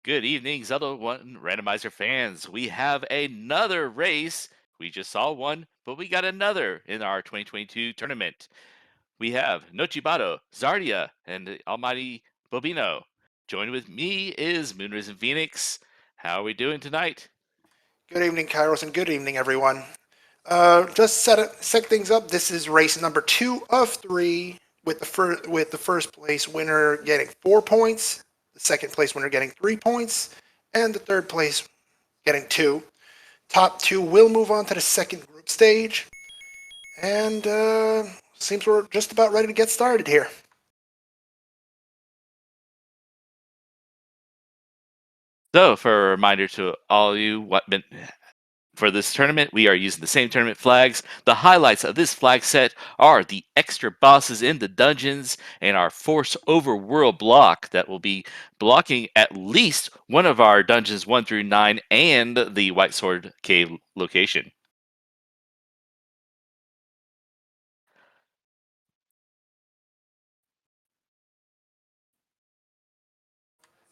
Good evening, Zelda 1 Randomizer fans. We have another race. We just saw one, but we got another in our 2022 tournament. We have nochibato, czardia, and AlmightyBobino. Joined with me is Moonrisen Phoenix. How are we doing tonight? Good evening, Kairos, and good evening, everyone. Just set things up. This is race number 2 of 3, with the first place winner getting 4 points, the second place winner getting 3 points, and the third place getting 2. Top 2 will move on to the second group stage, and seems we're just about ready to get started here. So, for a reminder to all you, for this tournament, we are using the same tournament flags. The highlights of this flag set are the extra bosses in the dungeons and our force overworld block that will be blocking at least one of our dungeons 1 through 9 and the White Sword Cave location.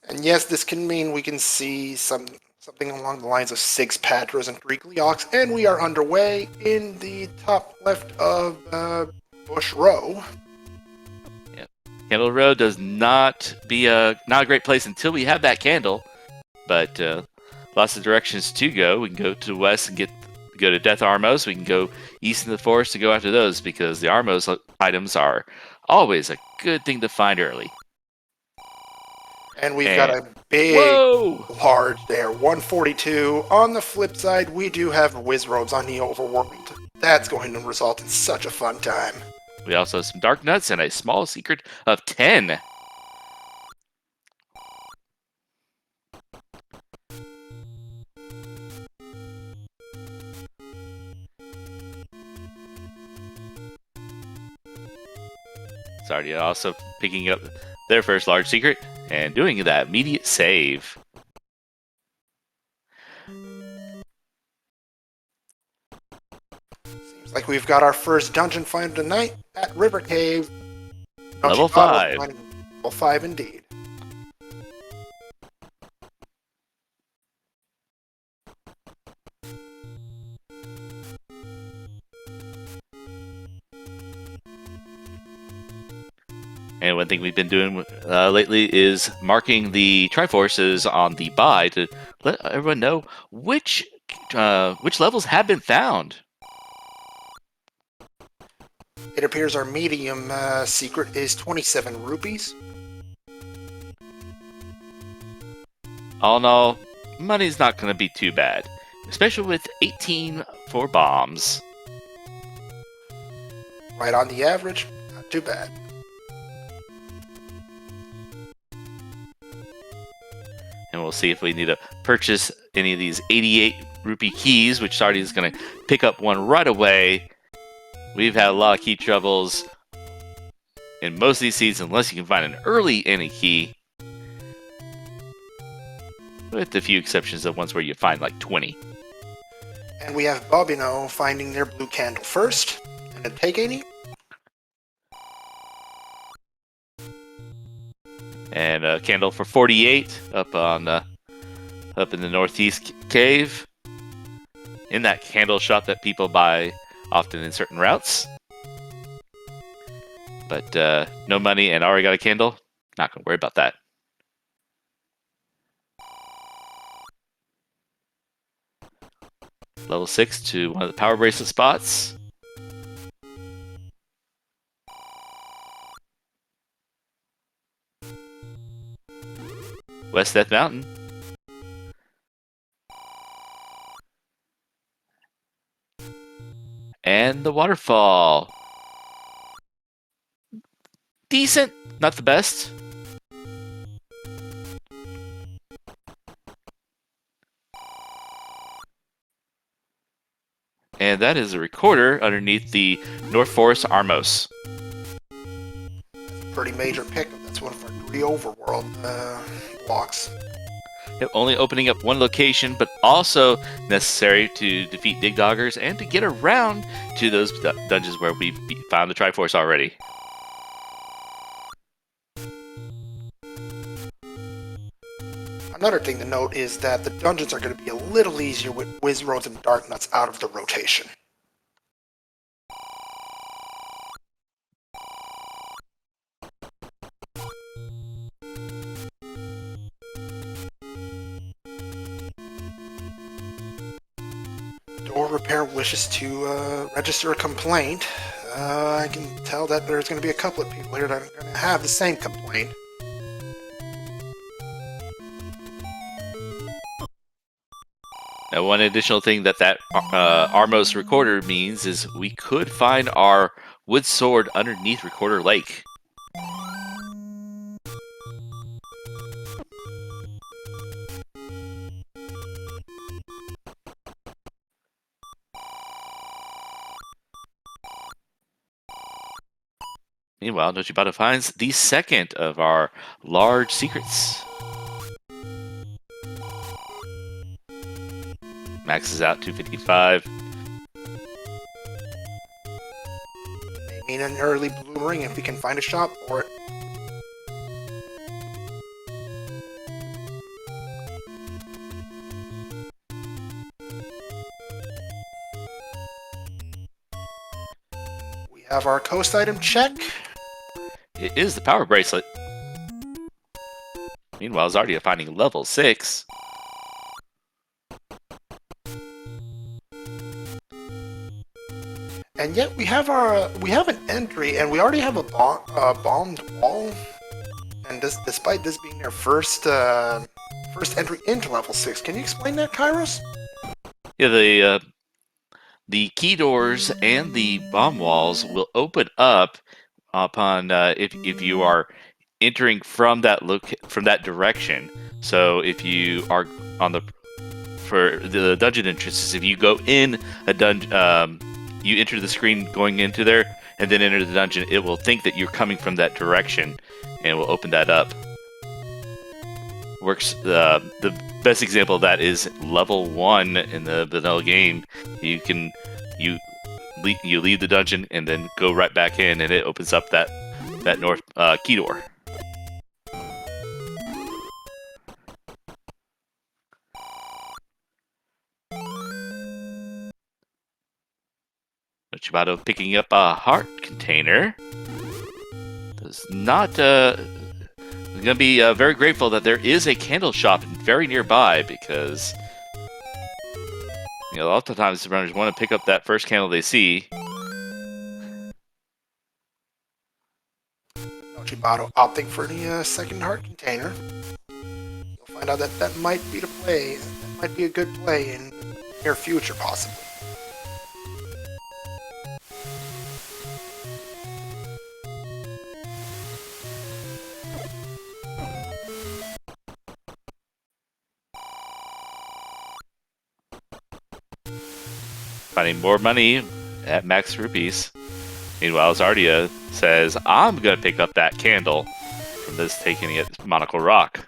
And yes, this can mean we can see something along the lines of 6 Patras and 3 Gleoks, and we are underway in the top left of Bush Row. Candle Row does not a great place until we have that candle, but lots of directions to go. We can go to the west and go to Death Armos. We can go east in the forest to go after those because the Armos items are always a good thing to find early. And we've got a big large there, 142. On the flip side, we do have Wizrobes on the overworld. That's going to result in such a fun time. We also have some Dark Nuts and a small secret of 10. Czardia also picking up their first large secret and doing that immediate save. Seems like we've got our first dungeon find tonight at River Cave. Level 5. Level 5 indeed. And one thing we've been doing lately is marking the triforces on the buy to let everyone know which levels have been found. It appears our medium secret is 27 rupees. All in all, money's not going to be too bad, especially with 18 for bombs. Right on the average, not too bad. And we'll see if we need to purchase any of these 88 rupee keys, which Czardia is going to pick up one right away. We've had a lot of key troubles in most of these seeds, unless you can find an early any key. With a few exceptions of ones where you find like 20. And we have Bobino finding their blue candle first. And a take any. And a candle for 48 up in the northeast cave. In that candle shop that people buy often in certain routes. But no money and already got a candle. Not going to worry about that. Level 6 to one of the power bracelet spots. West Death Mountain. And the waterfall. Decent, not the best. And that is a recorder underneath the North Forest Armos. Pretty major pickup. That's one of our 3 overworld blocks. Yep, only opening up one location, but also necessary to defeat Dig Doggers and to get around to those dungeons where we found the Triforce already. Another thing to note is that the dungeons are going to be a little easier with Whiz Roads and Dark Nuts out of the rotation. Door Repair wishes to register a complaint. I can tell that there's going to be a couple of people here that are going to have the same complaint. Now, one additional thing that Armos recorder means is we could find our wood sword underneath Recorder Lake. Meanwhile, Nochibato finds the second of our large secrets. Maxes out 255. May mean an early blue ring if we can find a shop for it. We have our coast item check. It is the power bracelet. Meanwhile, Czardia finding level 6. And yet we have an entry, and we already have a bombed wall. And despite this being their first entry into level 6, can you explain that, Kairos? Yeah, the key doors and the bomb walls will open up upon if you are entering from that direction. So if you are for the dungeon entrances, if you go in a dungeon, you enter the screen going into there, and then enter the dungeon, it will think that you're coming from that direction, and will open that up. Works. The best example of that is level 1 in the vanilla game. You leave the dungeon and then go right back in, and it opens up that north key door. Nochibato picking up a heart container. Does not. I'm gonna be very grateful that there is a candle shop very nearby, because a lot of times the runners want to pick up that first candle they see. Nochibato opting for the second heart container. You'll find out that might be the play. That might be a good play in the near future, possibly. Finding more money at max rupees. Meanwhile, Czardia says, I'm going to pick up that candle from this taking at Monocle Rock.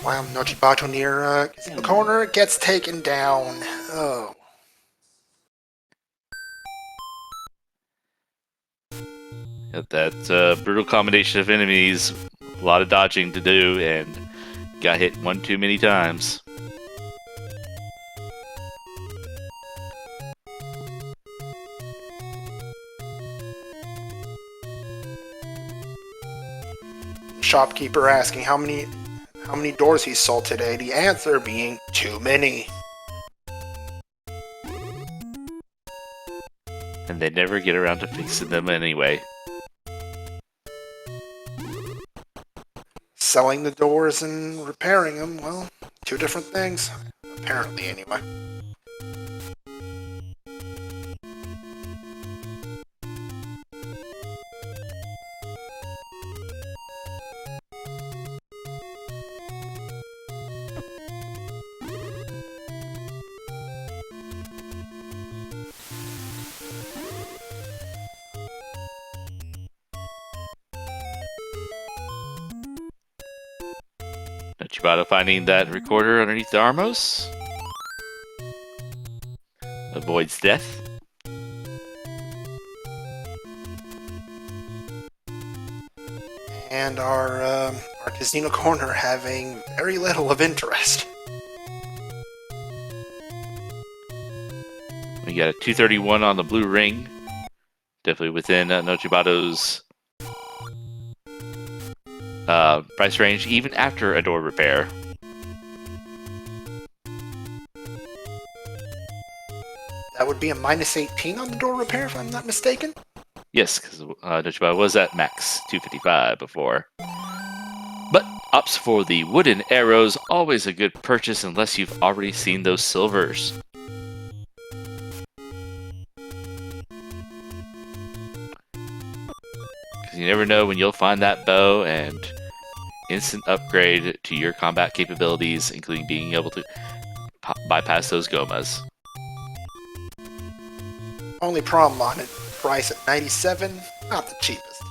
Wow, Nochibato near the corner gets taken down. Oh. That brutal combination of enemies, a lot of dodging to do, and got hit one too many times. Shopkeeper asking how many doors he sold today. The answer being too many. And they never get around to fixing them anyway. Selling the doors and repairing them, well, two different things. Apparently, anyway. Nochibato finding that recorder underneath the Armos. Avoids death. And our casino corner having very little of interest. We got a 231 on the blue ring. Definitely within Nochibato's price range, even after a door repair. That would be a minus 18 on the door repair, if I'm not mistaken. Yes, because Nochibato was at max 255 before. But opts for the wooden arrows, always a good purchase unless you've already seen those silvers. You never know when you'll find that bow and instant upgrade to your combat capabilities, including being able to bypass those gomas. Only problem on it, price at 97, not the cheapest.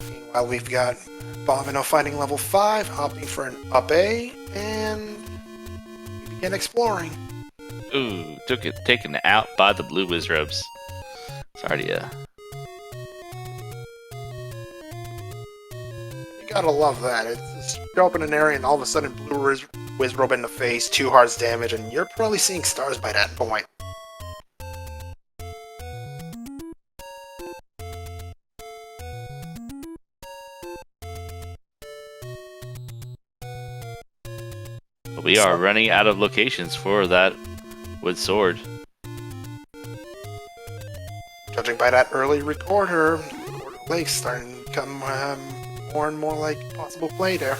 Meanwhile, we've got Bobino fighting level 5, opting for an up A, and we begin exploring. Ooh, taken out by the blue Wizrobes. Czardia. You gotta love that. It's just you open an area and all of a sudden blue Wizrobe in the face, 2 hearts damage, and you're probably seeing stars by that point. We are running out of locations for that wood sword. Judging by that early recorder Lake's starting to become more and more like possible play there.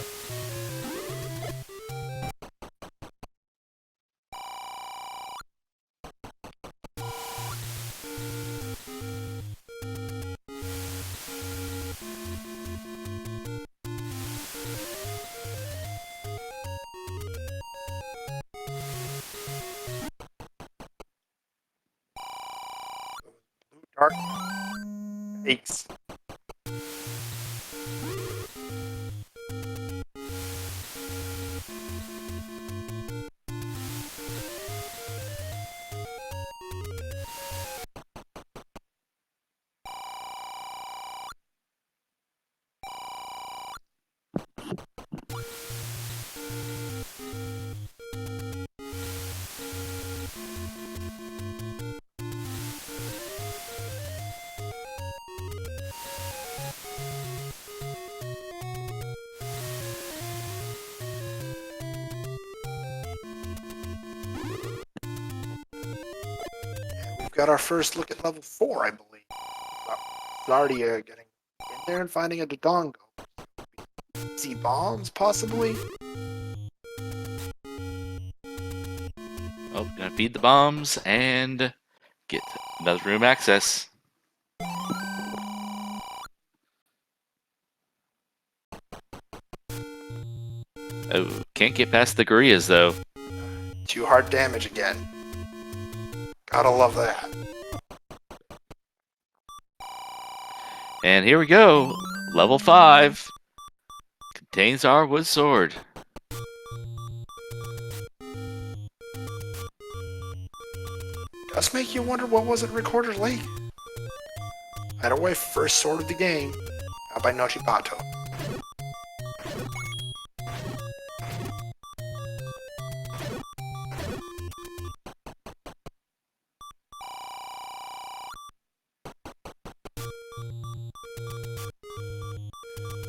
Dark. Yikes. Got our first look at level 4, I believe. Czardia getting in there and finding a Dodongo. See bombs, possibly? Oh, gonna feed the bombs and get another room access. Oh, can't get past the gorillas though. 2 hard damage again. Gotta love that. And here we go. Level 5 contains our wood sword. Does make you wonder what was at Recorder Lake. Either way, first sword of the game. Out by Nochibato.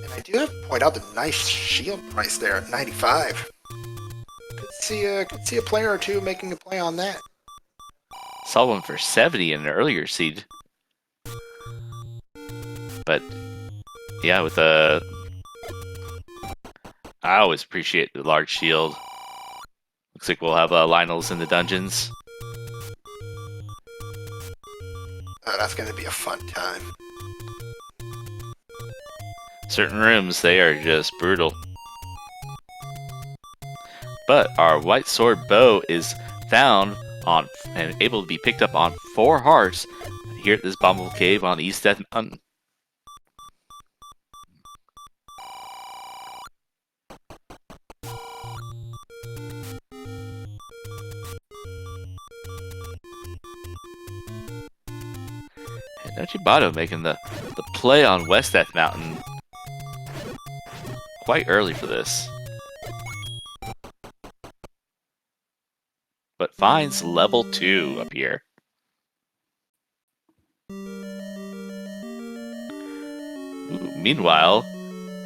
I do have to point out the nice shield price there at 95. Could see a player or two making a play on that. Saw one for 70 in an earlier seed. But yeah, with the I always appreciate the large shield. Looks like we'll have Lionels in the dungeons. Oh, that's gonna be a fun time. Certain rooms, they are just brutal. But our white sword bow is found on and able to be picked up on 4 hearts here at this bombable cave on East Death Mountain. And nochibato making the play on West Death Mountain quite early for this. But finds level 2 up here. Ooh, meanwhile,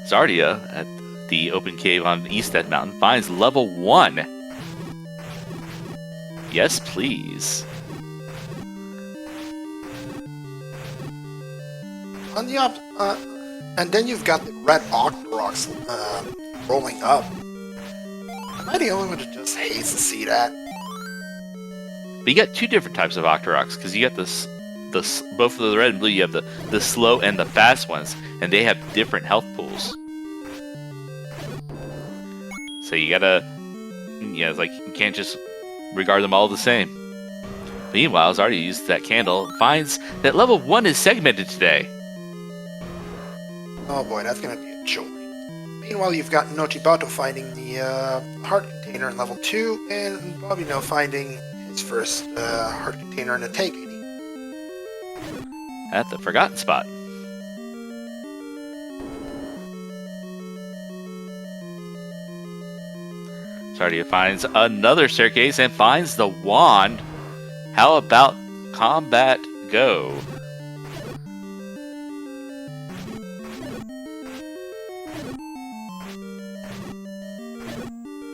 Czardia at the open cave on East Death Mountain finds level 1. Yes, please. On the and then you've got the red Octoroks rolling up. Am I the only one who just hates to see that? But you got 2 different types of Octoroks, because you got both of the red and blue, you have the slow and the fast ones, and they have different health pools. So you gotta, it's like you can't just regard them all the same. Meanwhile, Czardia uses that candle and finds that level 1 is segmented today. Oh boy, that's gonna be a joy. Meanwhile, you've got nochibato finding the heart container in level 2, and Bobino finding his first heart container in the tank. At the forgotten spot. Czardia finds another staircase and finds the wand. How about combat go?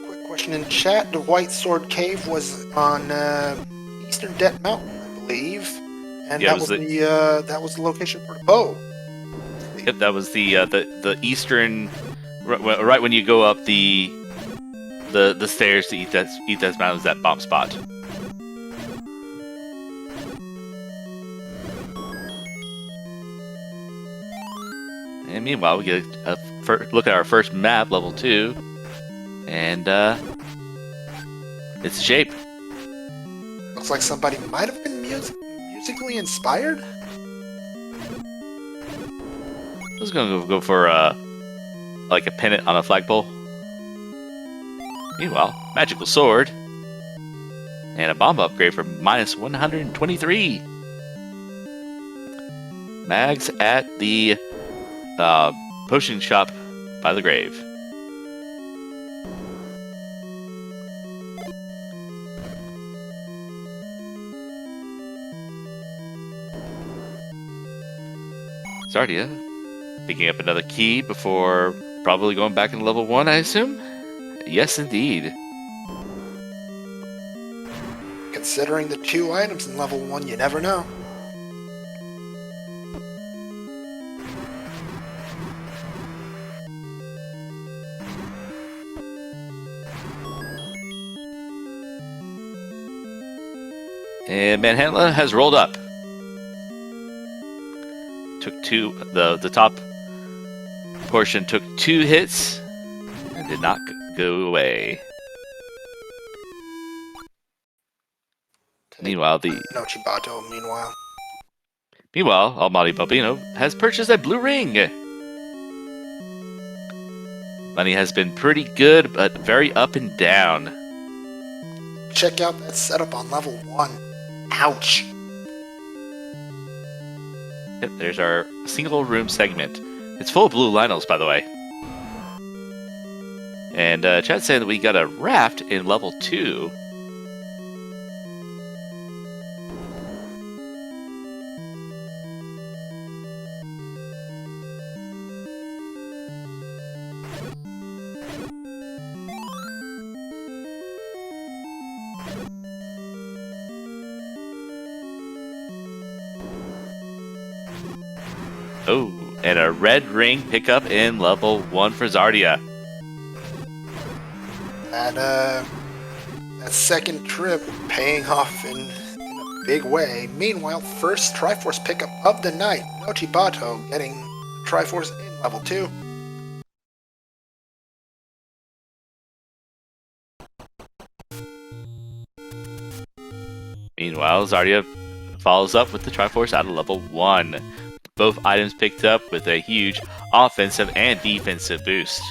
Quick question in chat. The White Sword Cave was on Eastern Death Mountain, I believe. And yeah, that was the location for the bow. Yep, that was the eastern, right when you go up the stairs to eat that mountain, is that bomb spot. And meanwhile, we get a look at our first map, level 2, and it's shape. Looks like somebody might have been musically inspired. I was gonna go for like a pennant on a flagpole. Meanwhile, magical sword and a bomb upgrade for minus 123. Mags at the potion shop by the grave. Czardia picking up another key before probably going back into level 1, I assume? Yes, indeed. Considering the 2 items in level 1, you never know. And Manhattan has rolled up. Took 2, the top portion took 2 hits and did not go away. Meanwhile, nochibato, Meanwhile, AlmightyBobino has purchased a blue ring. Money has been pretty good, but very up and down. Check out that setup on level 1. Ouch. Yep, there's our single room segment. It's full of blue Lionels, by the way. And Chad said that we got a raft in level 2. Oh, and a red ring pickup in level 1 for Czardia. That second trip paying off in a big way. Meanwhile, first triforce pickup of the night. nochibato getting triforce in level 2. Meanwhile, Czardia follows up with the triforce out of level 1. Both items picked up with a huge offensive and defensive boost.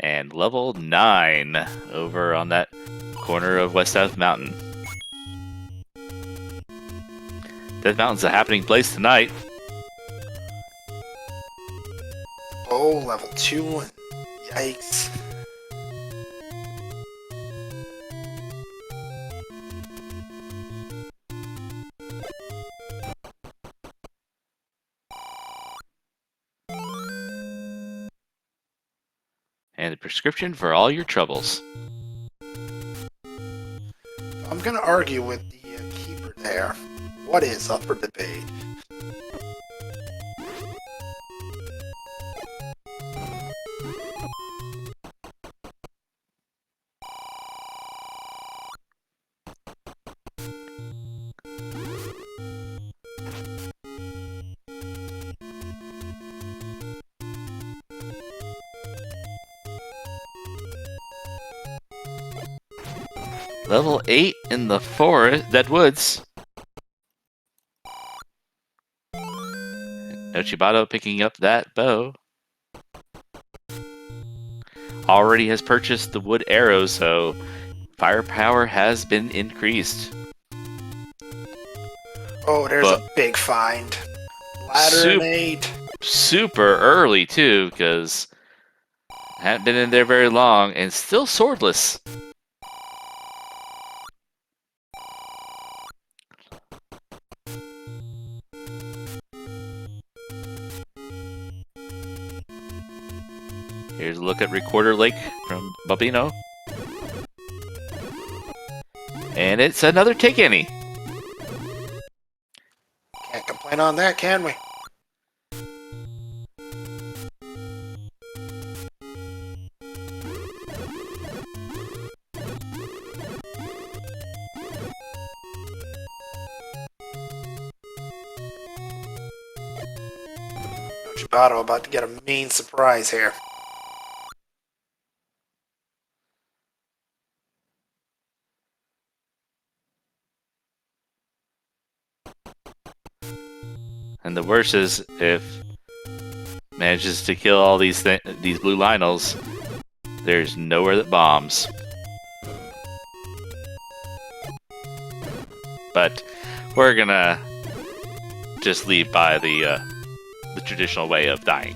And level 9 over on that corner of West South Mountain. Death Mountain's a happening place tonight. Oh, level 2. Yikes. And a prescription for all your troubles. I'm going to argue with the keeper there. What is up for debate? Level 8 in the forest, dead woods. Nochibato picking up that bow. Already has purchased the wood arrows, so firepower has been increased. Oh, there's a big find. Ladder and 8. Super early, too, because hadn't been in there very long, and still swordless. Here's a look at Recorder Lake from Bobino. And it's another take any. Can't complain on that, can we? Nochibato about to get a mean surprise here. And the worst is if manages to kill all these blue Lionels, there's nowhere that bombs. But we're gonna just leave by the traditional way of dying.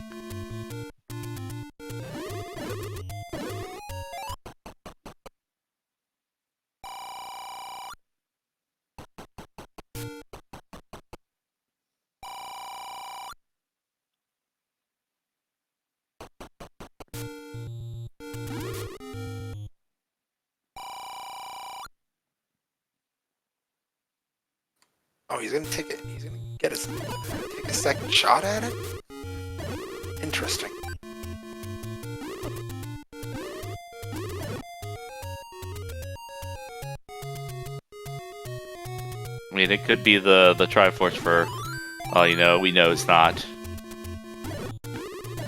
Oh, he's gonna take it. He's gonna take a second shot at it? Interesting. I mean, it could be the Triforce for all you know. We know it's not.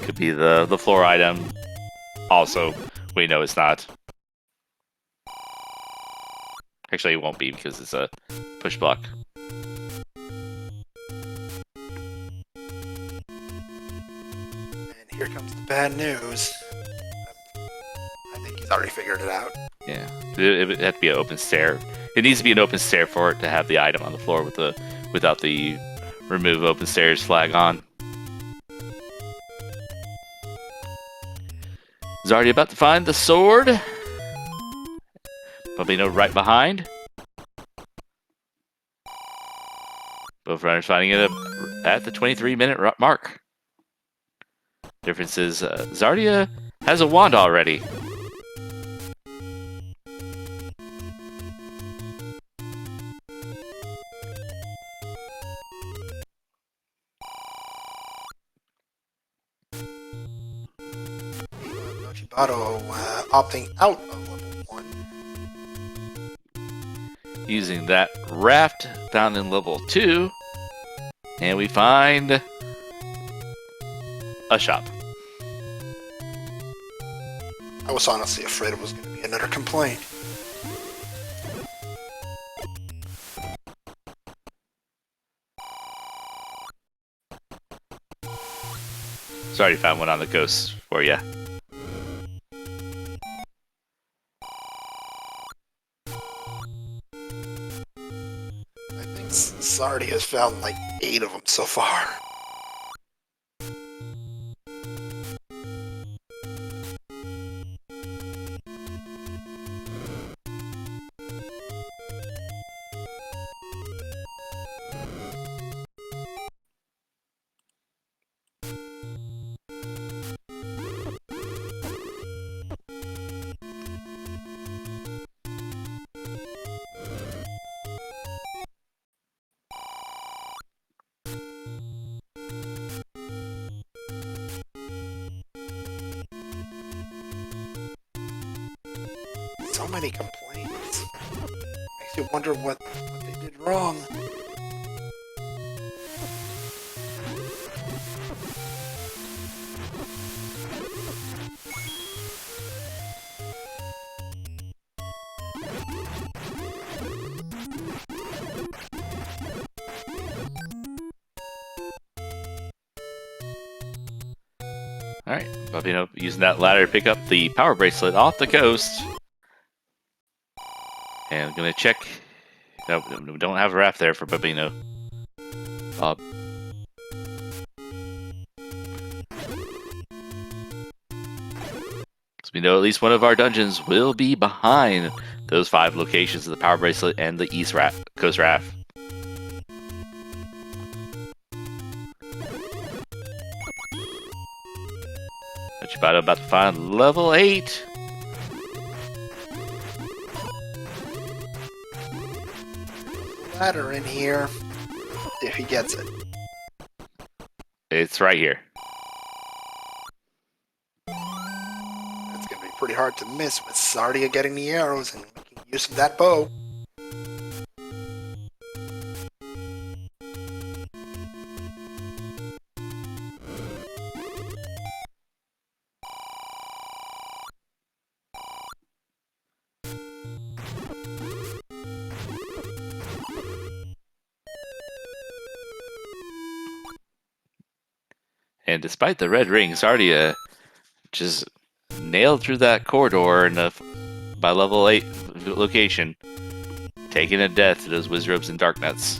Could be the floor item. Also, we know it's not. Actually, it won't be because it's a push block. And here comes the bad news. I think he's already figured it out. Yeah, it would have to be an open stair. It needs to be an open stair for it to have the item on the floor without the remove open stairs flag on. Czardia about to find the sword. Bobino right behind. Both runners finding it at the 23-minute mark. Difference is Czardia has a wand already. Nochibato opting out of level 1. Using that raft found in level 2. And we find a shop. I was honestly afraid it was going to be another complaint. Sorry, found one on the coast for you. I think Czardia has found like 8 of them so far. So many complaints. Makes you wonder what they did wrong. Alright, Bobino using that ladder to pick up the power bracelet off the coast. And I'm gonna check. No, we don't have a raft there for Bobino. So we know at least one of our dungeons will be behind those 5 locations of the power bracelet and the East Coast raft. Nochibato about to find level 8. Ladder in here. If he gets it. It's right here. That's gonna be pretty hard to miss with Czardia getting the arrows and making use of that bow. And despite the red ring, Czardia just nailed through that corridor by level 8 location, taking a death to those Wizrobes and Darknuts.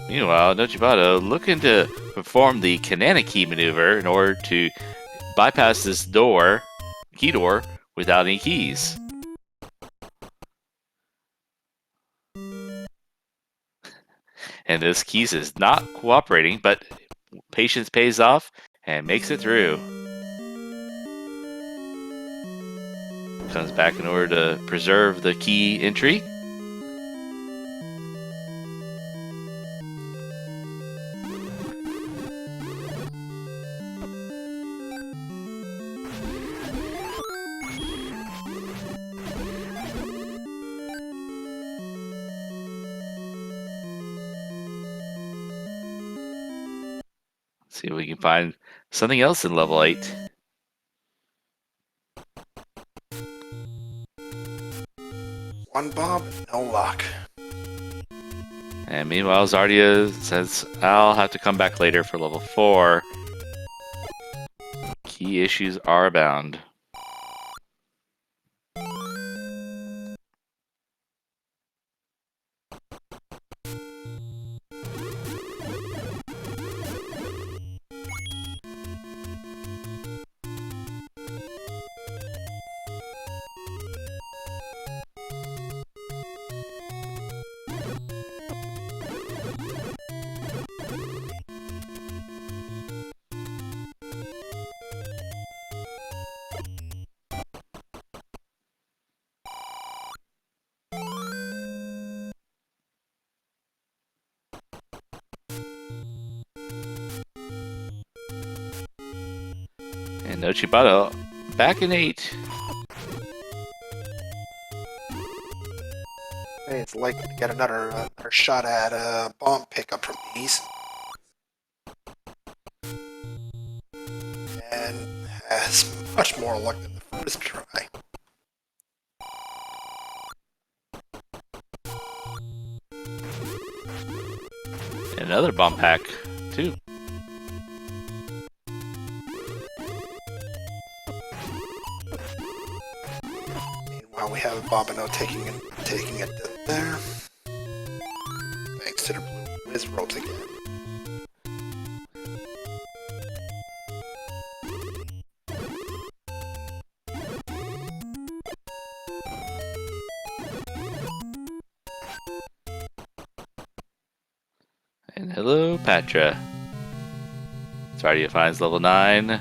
Meanwhile, Nochibato looking to perform the Kananaki maneuver in order to bypass this key door, without any keys. And this keys is not cooperating, but patience pays off and makes it through. Comes back in order to preserve the key entry. See if we can find something else in level 8. One bomb, no luck. And meanwhile, Czardia says, I'll have to come back later for level 4. Key issues are abound. And Nochibato back in 8. Hey, it's likely to get another our shot at a bomb pickup from these. And has much more luck than the first try. Another bomb pack, too. Meanwhile, we have Bobino taking it there. Thanks to the blue whiz ropes again. And hello, Patra. Czardia finds level 9.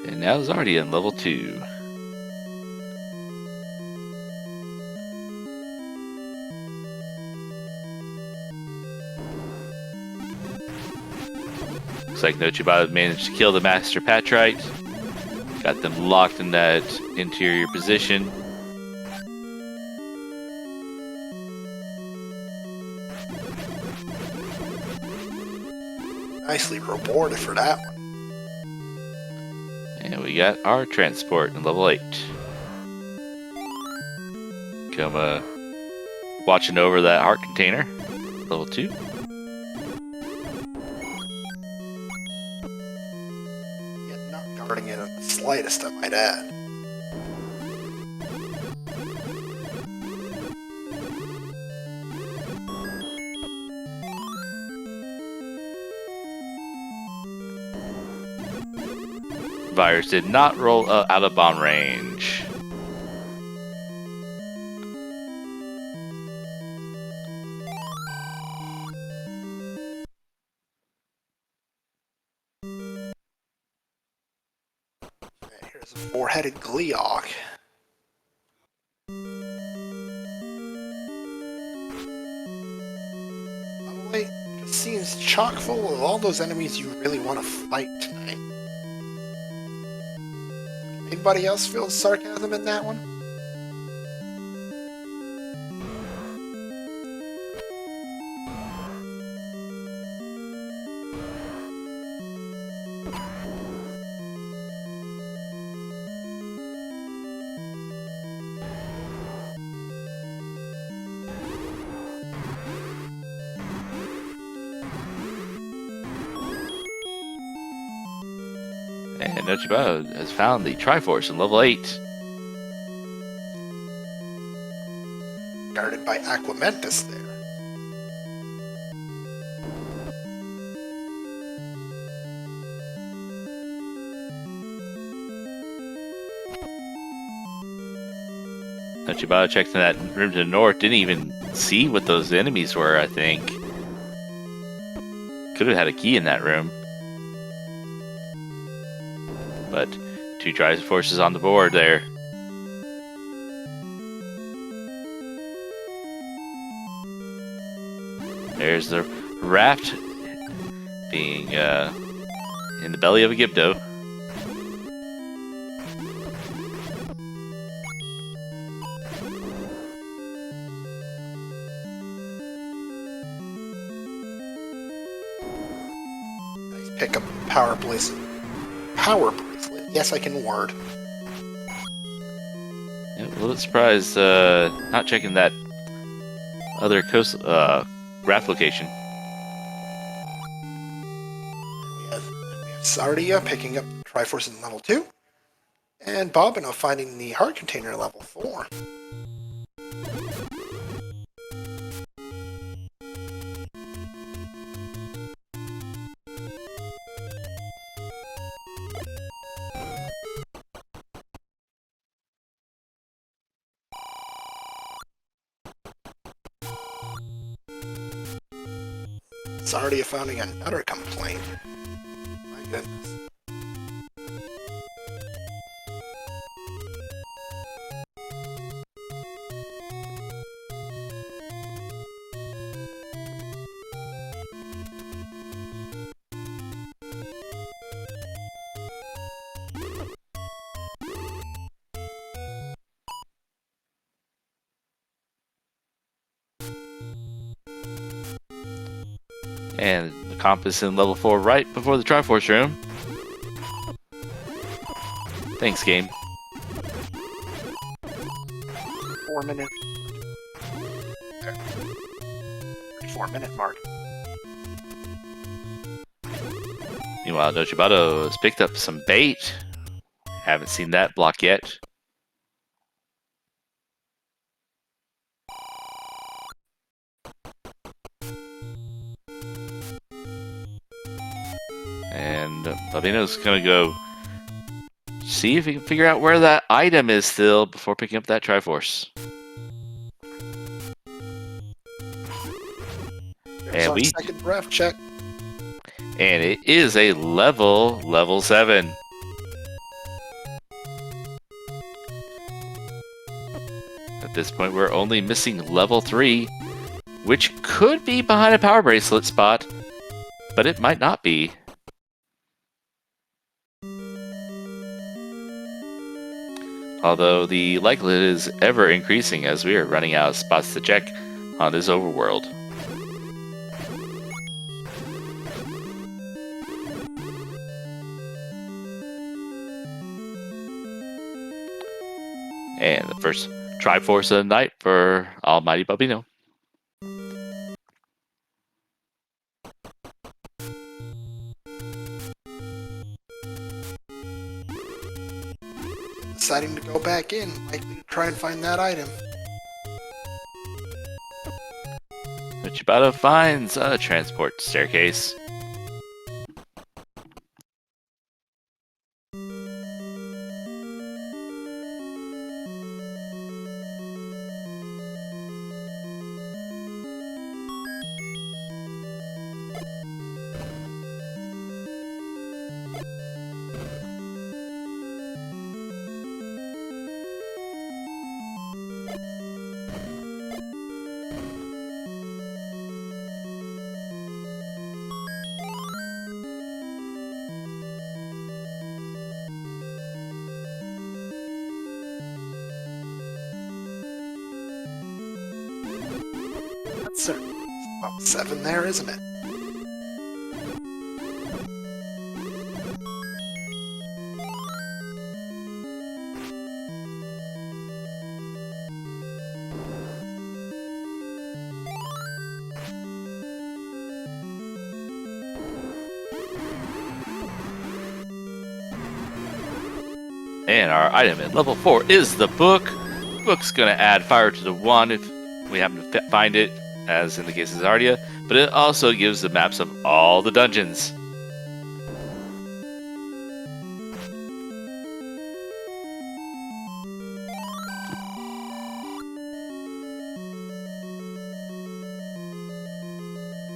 And now Zardia in level 2. Looks like nochibato managed to kill the Master Patrite. Got them locked in that interior position. Nicely rewarded for that one. And we got our transport in level 8. Come watching over that heart container. Level 2. Yet not guarding it in the slightest, I might add. Virus did not roll out of bomb range. And here's a four-headed Gleeok. Level 8 just seems chock full of all those enemies you really want to fight tonight. Anybody else feel sarcasm in that one? And nochibato has found the triforce in level 8. Guarded by Aquamentus there. Nochibato checked in that room to the north, didn't even see what those enemies were, I think. Could have had a key in that room. But 2 triforces on the board there. There's the raft being in the belly of a Gibdo. Nice pick up the power bracelet. Power bracelet. Yes, I can word. Yeah, a little bit surprised not checking that other coast raft location. We have Czardia picking up Triforce in level 2. And Bobino finding the heart container in level 4. Czardia finding another complaint. My goodness. And the compass in level 4 right before the triforce room. Thanks, game. 4 minutes. There. 34-minute mark. Meanwhile, Nochibato has picked up some bait. Haven't seen that block yet. And Bobino's gonna go see if he can figure out where that item is still before picking up that triforce. There's our second breath check. And it is a level 7. At this point, we're only missing level 3, which could be behind a power bracelet spot, but it might not be. Although the likelihood is ever increasing as we are running out of spots to check on this overworld. And the first triforce of the night for AlmightyBobino. Deciding to go back in, likely to try and find that item. Nochibato finds a transport staircase. That's certainly about 7 there, isn't it? And our item in level 4 is the book. The book's going to add fire to the wand if we happen to find it, as in the case of Czardia, but it also gives the maps of all the dungeons.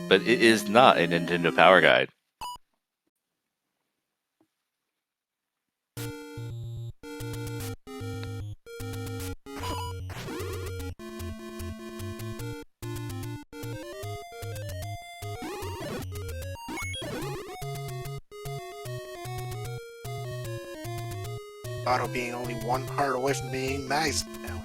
But it is not a Nintendo Power Guide. Auto being only one part away from being max now.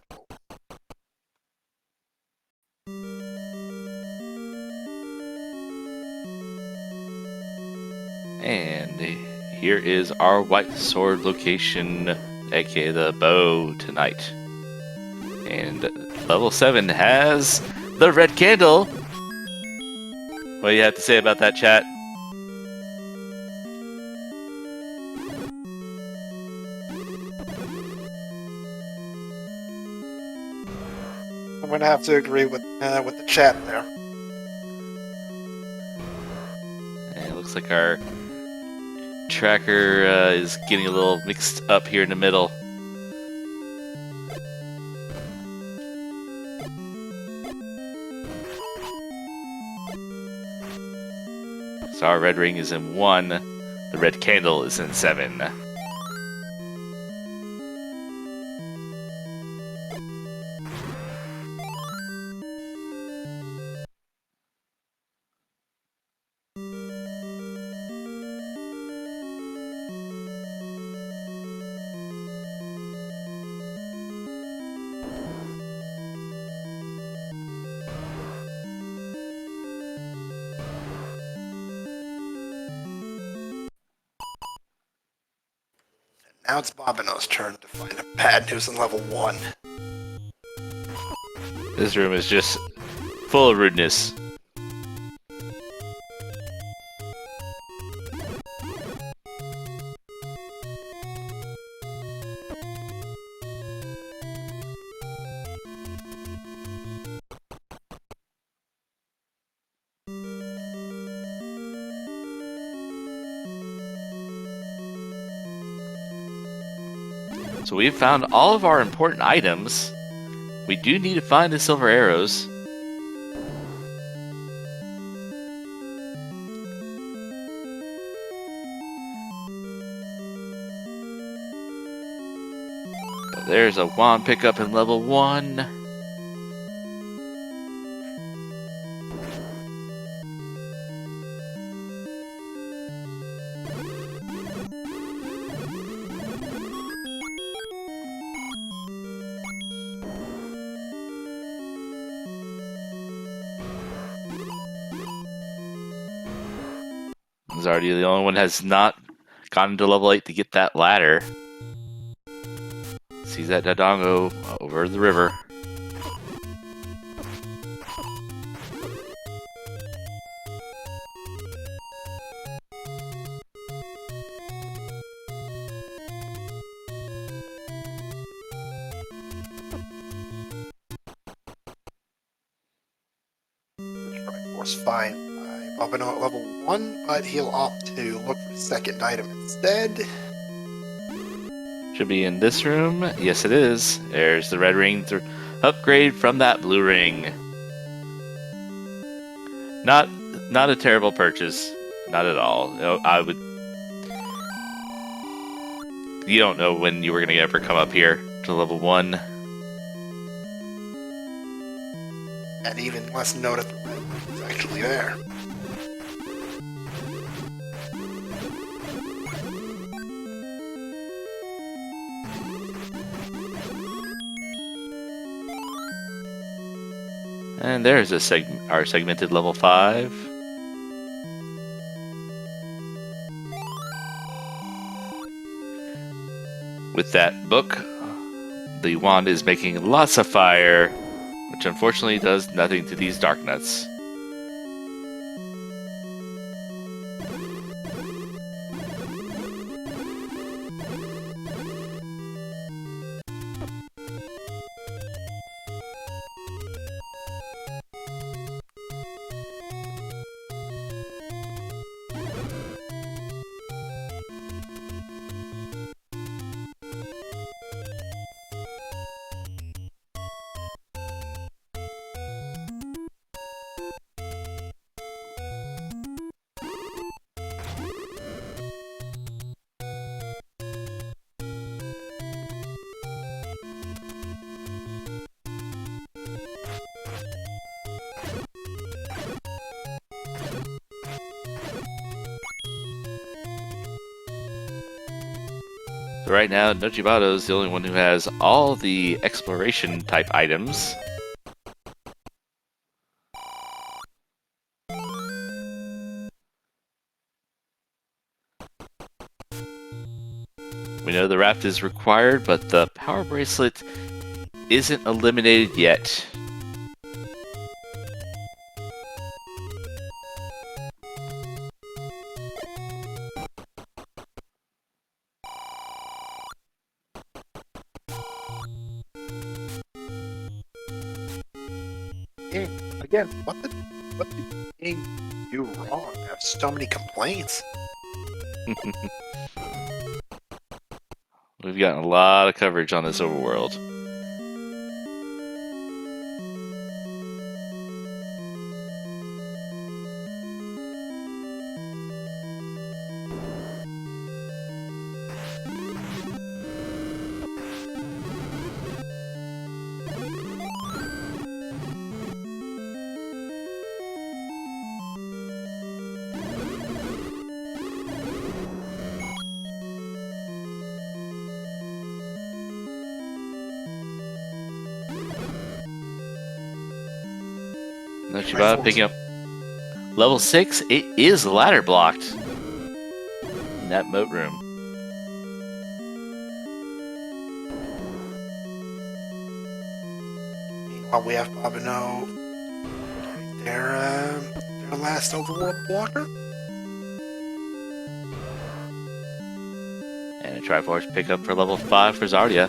And here is our white sword location, aka the bow tonight. And level 7 has the red candle. What do you have to say about that, chat? I'm gonna have to agree with the chat there. And it looks like our tracker is getting a little mixed up here in the middle. So our red ring is in 1, the red candle is in 7. Now it's Bobino's turn to find a bad news on level 1. This room is just full of rudeness. So we've found all of our important items. We do need to find the silver arrows. There's a wand pickup in level 1. Czardia, the only one has not gotten to level 8 to get that ladder. Sees that Dodongo over the river. Triforce fine by Bobino at level 1, but he'll opt to look for the second item instead. Should be in this room. Yes, it is. There's the red ring upgrade from that blue ring. Not a terrible purchase. Not at all. I would. You don't know when you were going to ever come up here to level 1. And even less note if the red ring is actually there. And there's our segmented level 5. With that book, the wand is making lots of fire, which unfortunately does nothing to these dark nuts. So right now, Nochibato is the only one who has all the exploration type items. We know the raft is required, but the power bracelet isn't eliminated yet. Again, what did the game do wrong? I have so many complaints. We've gotten a lot of coverage on this overworld. Nochibato picking up level 6. It is ladder blocked in that moat room. Meanwhile, we have Bobino their last overworld blocker. And a triforce pickup for level 5 for Czardia.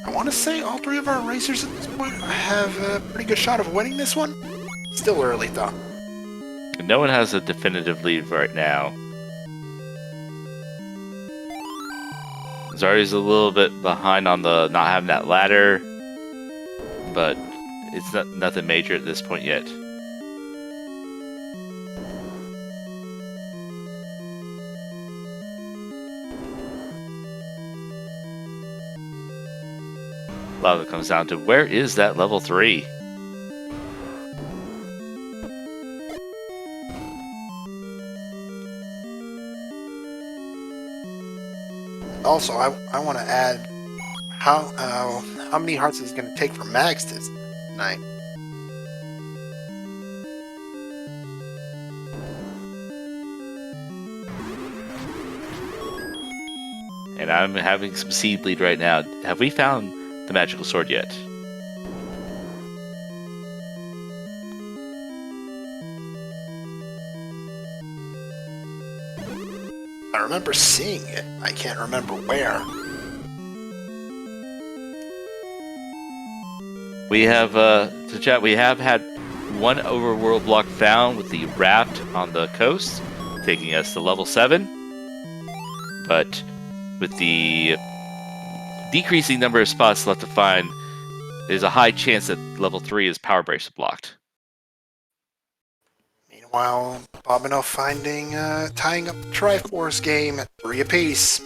I want to say all three of our racers at this point have a pretty good shot of winning this one. Still early, though. No one has a definitive lead right now. Zardia's a little bit behind on the not having that ladder, but it's nothing major at this point yet. A lot of it comes down to where is that level 3? Also, I want to add how many hearts is it going to take for Max tonight. And I'm having some seed lead right now. Have we found the magical sword yet? I remember seeing it. I can't remember where. We have, to chat, we have had one overworld block found with the raft on the coast, taking us to level 7. But with the decreasing number of spots left to find, there's a high chance that level 3 is power bracelet blocked. Meanwhile, Bobino tying up the Triforce game at 3 apiece.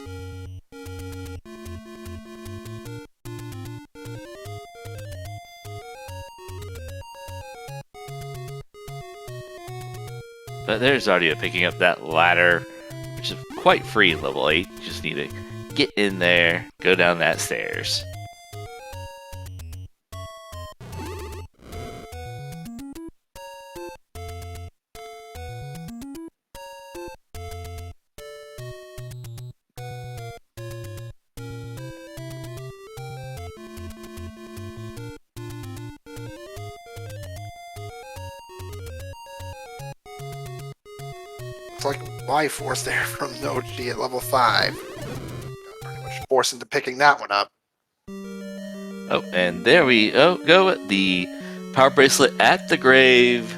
But there's Czardia picking up that ladder, which is quite free at level 8. You just need to get in there, go down that stairs. Like a Y-Force there from Nochi at level 5. Pretty much forced into picking that one up. Oh, and there we go. The power bracelet at the grave,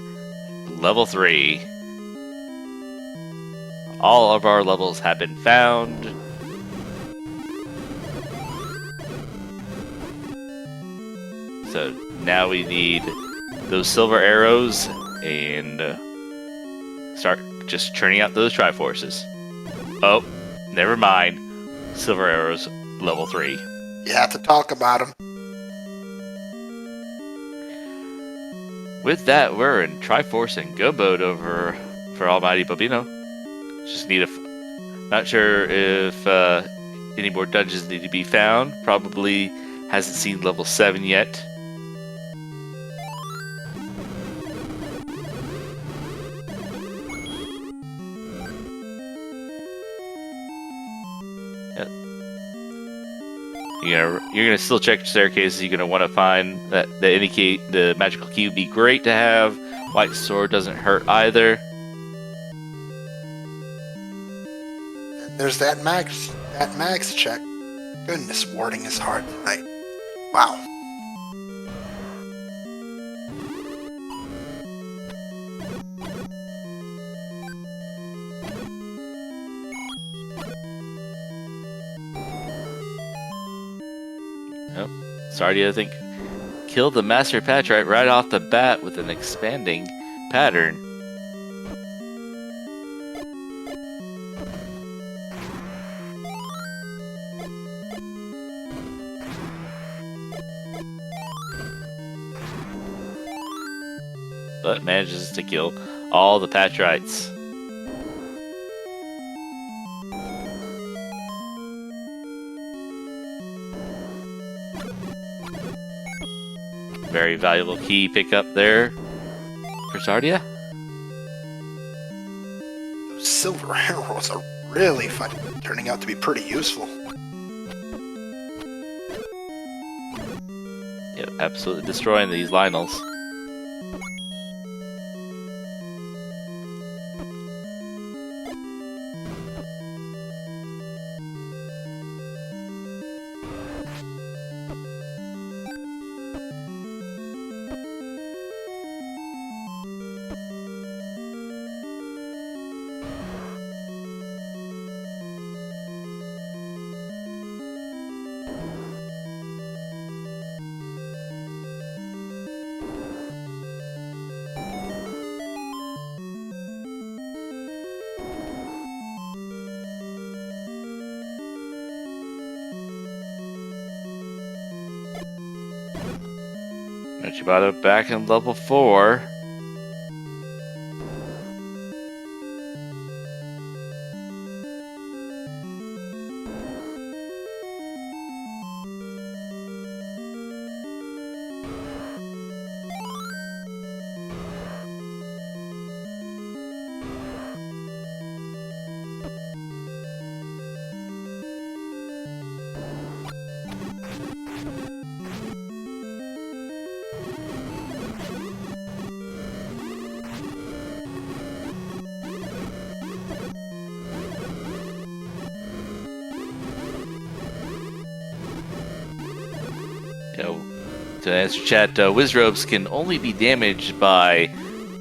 level 3. All of our levels have been found. So now we need those silver arrows and start just churning out those triforces. Oh, never mind. Silver arrows, level 3. You have to talk about them. With that, we're in Triforce and Go Boat over for AlmightyBobino. Just need not sure if any more dungeons need to be found. Probably hasn't seen level 7 yet. You're gonna still check your staircases. You're gonna want to find that indicate the magical key would be great to have. White sword doesn't hurt either. And there's that max check. Goodness, warding is hard tonight. Wow. Oh, Czardia, I think, killed the Master Patrite right off the bat with an expanding pattern. But manages to kill all the Patrites. very valuable key pickup there for czardia. Those silver arrows are really turning out to be pretty useful. Yep, absolutely destroying these Lionels. Nochibato back in level 4. You know, to answer chat, Wizrobes can only be damaged by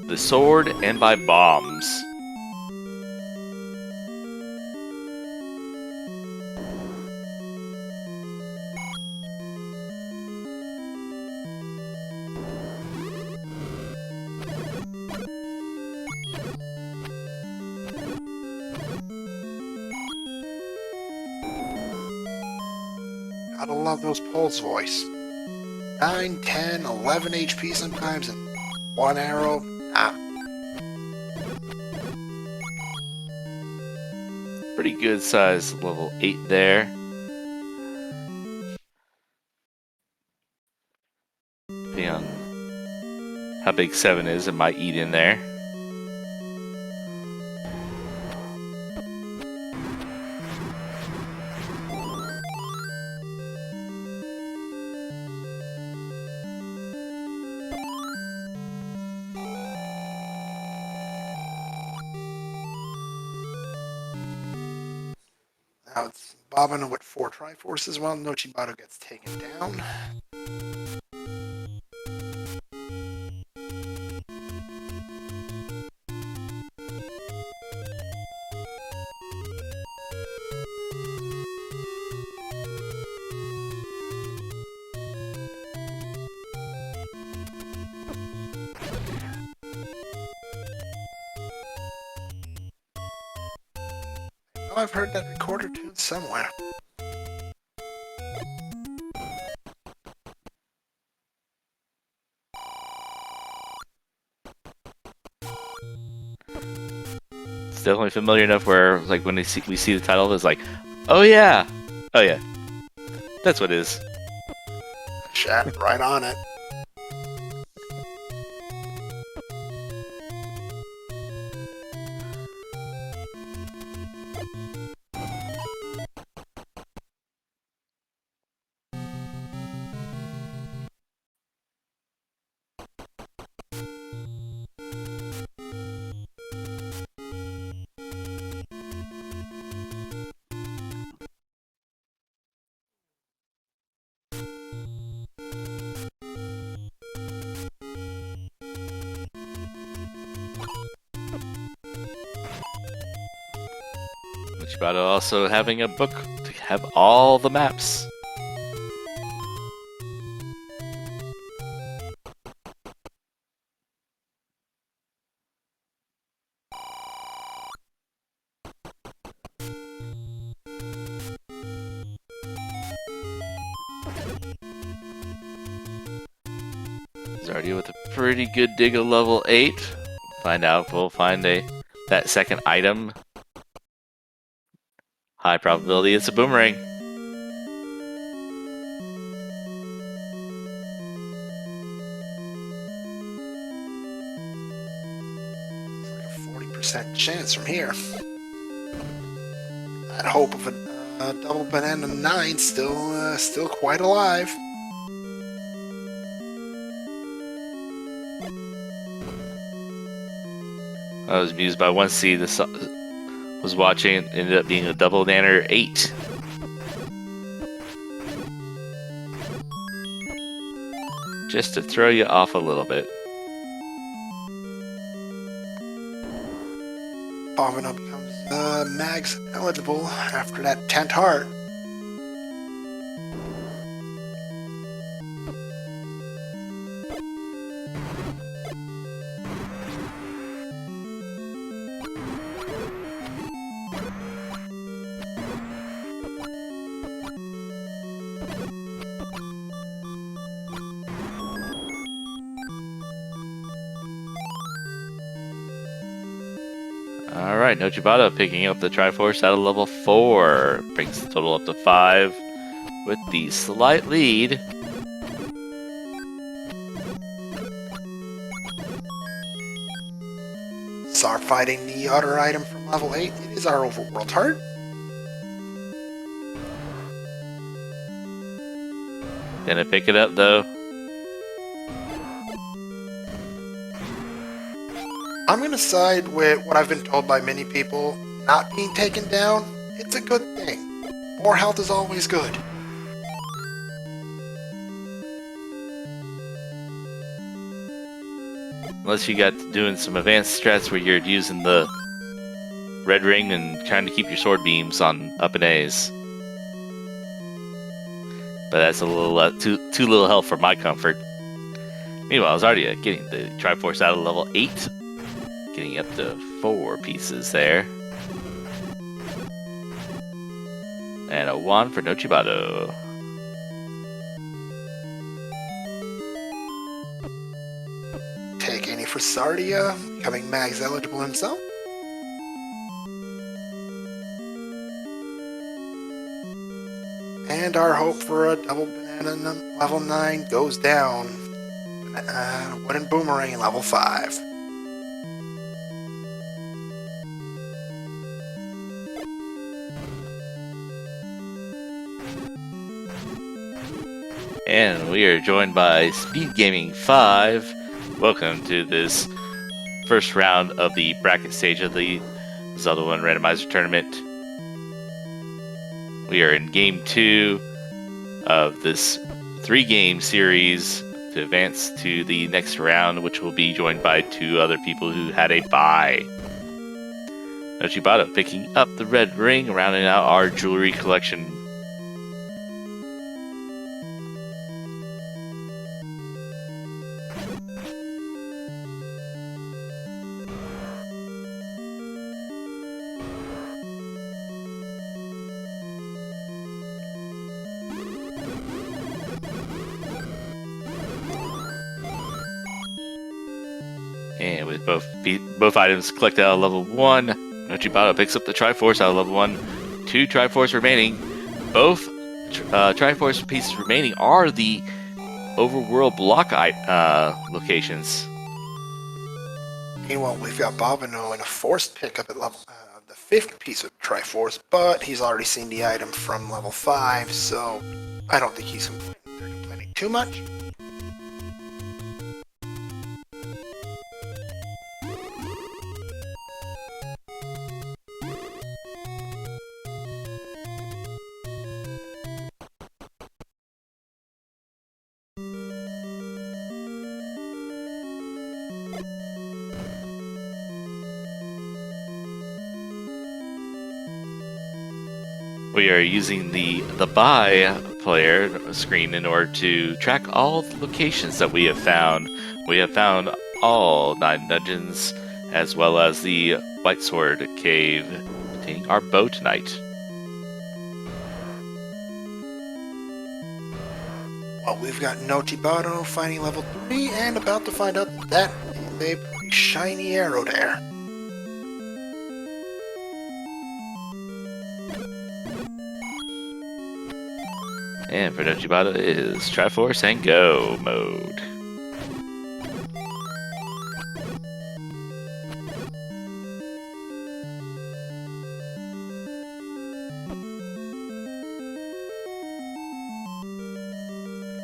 the sword and by bombs. Gotta love those pulse voice. 9, 10, 11 HP sometimes, and one arrow. Pretty good size level 8 there. Depending on how big 7 is, it might eat in there. Now it's Bobino with 4 triforces while Nochibato gets taken down. Oh, I've heard that recorder tune somewhere. It's definitely familiar enough where, like, when we see the title, it's like, oh yeah, that's what it is. Chat right on it. Nochibato also having a book to have all the maps. Czardia with a pretty good dig of level 8. We'll find that second item. High probability it's a boomerang. 50% chance from here. That hope of a double banana 9 still quite alive. I was amused by one scene this was watching. It ended up being a double banana 8. Just to throw you off a little bit. Bobino becomes mags eligible after that 10th heart. Alright, nochibato picking up the triforce out of level 4. Brings the total up to 5 with the slight lead. Start fighting the other item from level 8. It is our overworld heart. Gonna pick it up though. I'm going to side with what I've been told by many people. Not being taken down, it's a good thing. More health is always good. Unless you got doing some advanced strats where you're using the red ring and trying to keep your sword beams on up and A's. But that's a little too little help for my comfort. Meanwhile, I was already getting the triforce out of level 8. Getting up to 4 pieces there. And a 1 for nochibato. Take any for czardia, becoming mags eligible himself. And our hope for a double banana level 9 goes down. Wooden boomerang level 5. And we are joined by SpeedGaming 5. Welcome to this first round of the bracket stage of the Zelda 1 Randomizer Tournament. We are in Game 2 of this 3-game series to advance to the next round, which will be joined by 2 other people who had a bye. nochibato picking up the red ring, rounding out our jewelry collection. And with both items collected out of level 1, nochibato picks up the triforce out of level 1. 2 triforce remaining. Both triforce pieces remaining are the overworld block locations. Meanwhile, we've got Bobino in a forced pickup at level the 5th piece of triforce, but he's already seen the item from level 5, so I don't think he's complaining too much. We are using the buy player screen in order to track all the locations that we have found. We have found all 9 dungeons, as well as the White Sword Cave containing our bow tonight. Well, we've got nochibato finding level 3 and about to find out that is a pretty shiny arrow there. And for nochibato is Triforce and Go mode.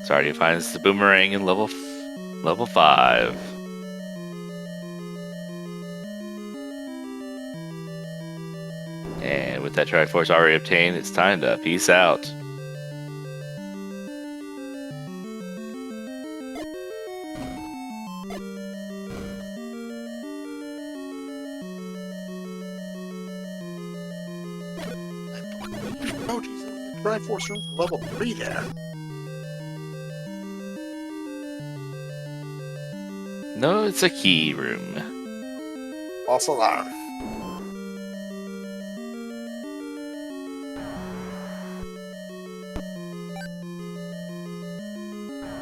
Czardia finds the boomerang in level 5. And with that triforce already obtained, it's time to peace out. Oh, Jesus. Triforce room for level 3 there. No, it's a key room. False alarm.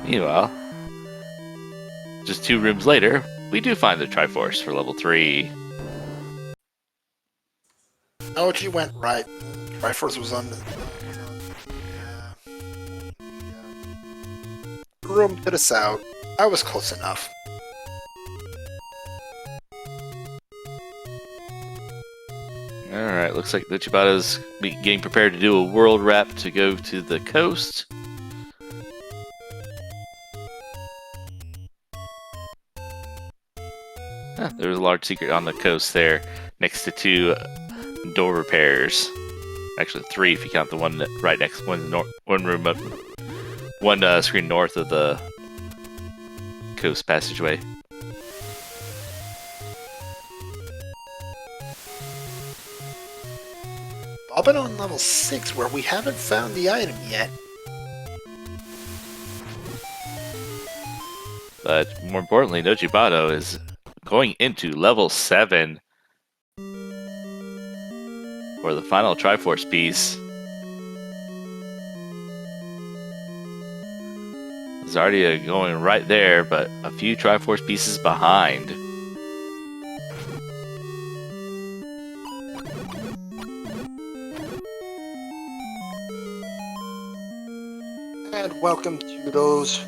Meanwhile, just 2 rooms later, we do find the triforce for level 3. Oh, she went right. Triforce was on the room to the south. I was close enough. Alright, looks like nochibato's getting prepared to do a world wrap to go to the coast. There's a large secret on the coast there, next to 2 door repairs. Actually 3 if you count the one right next, one room up, one screen north of the coast passageway. Bobino on level 6 where we haven't found the item yet. But more importantly, nochibato is going into level 7 for the final triforce piece. Czardia going right there, but a few triforce pieces behind. And welcome to those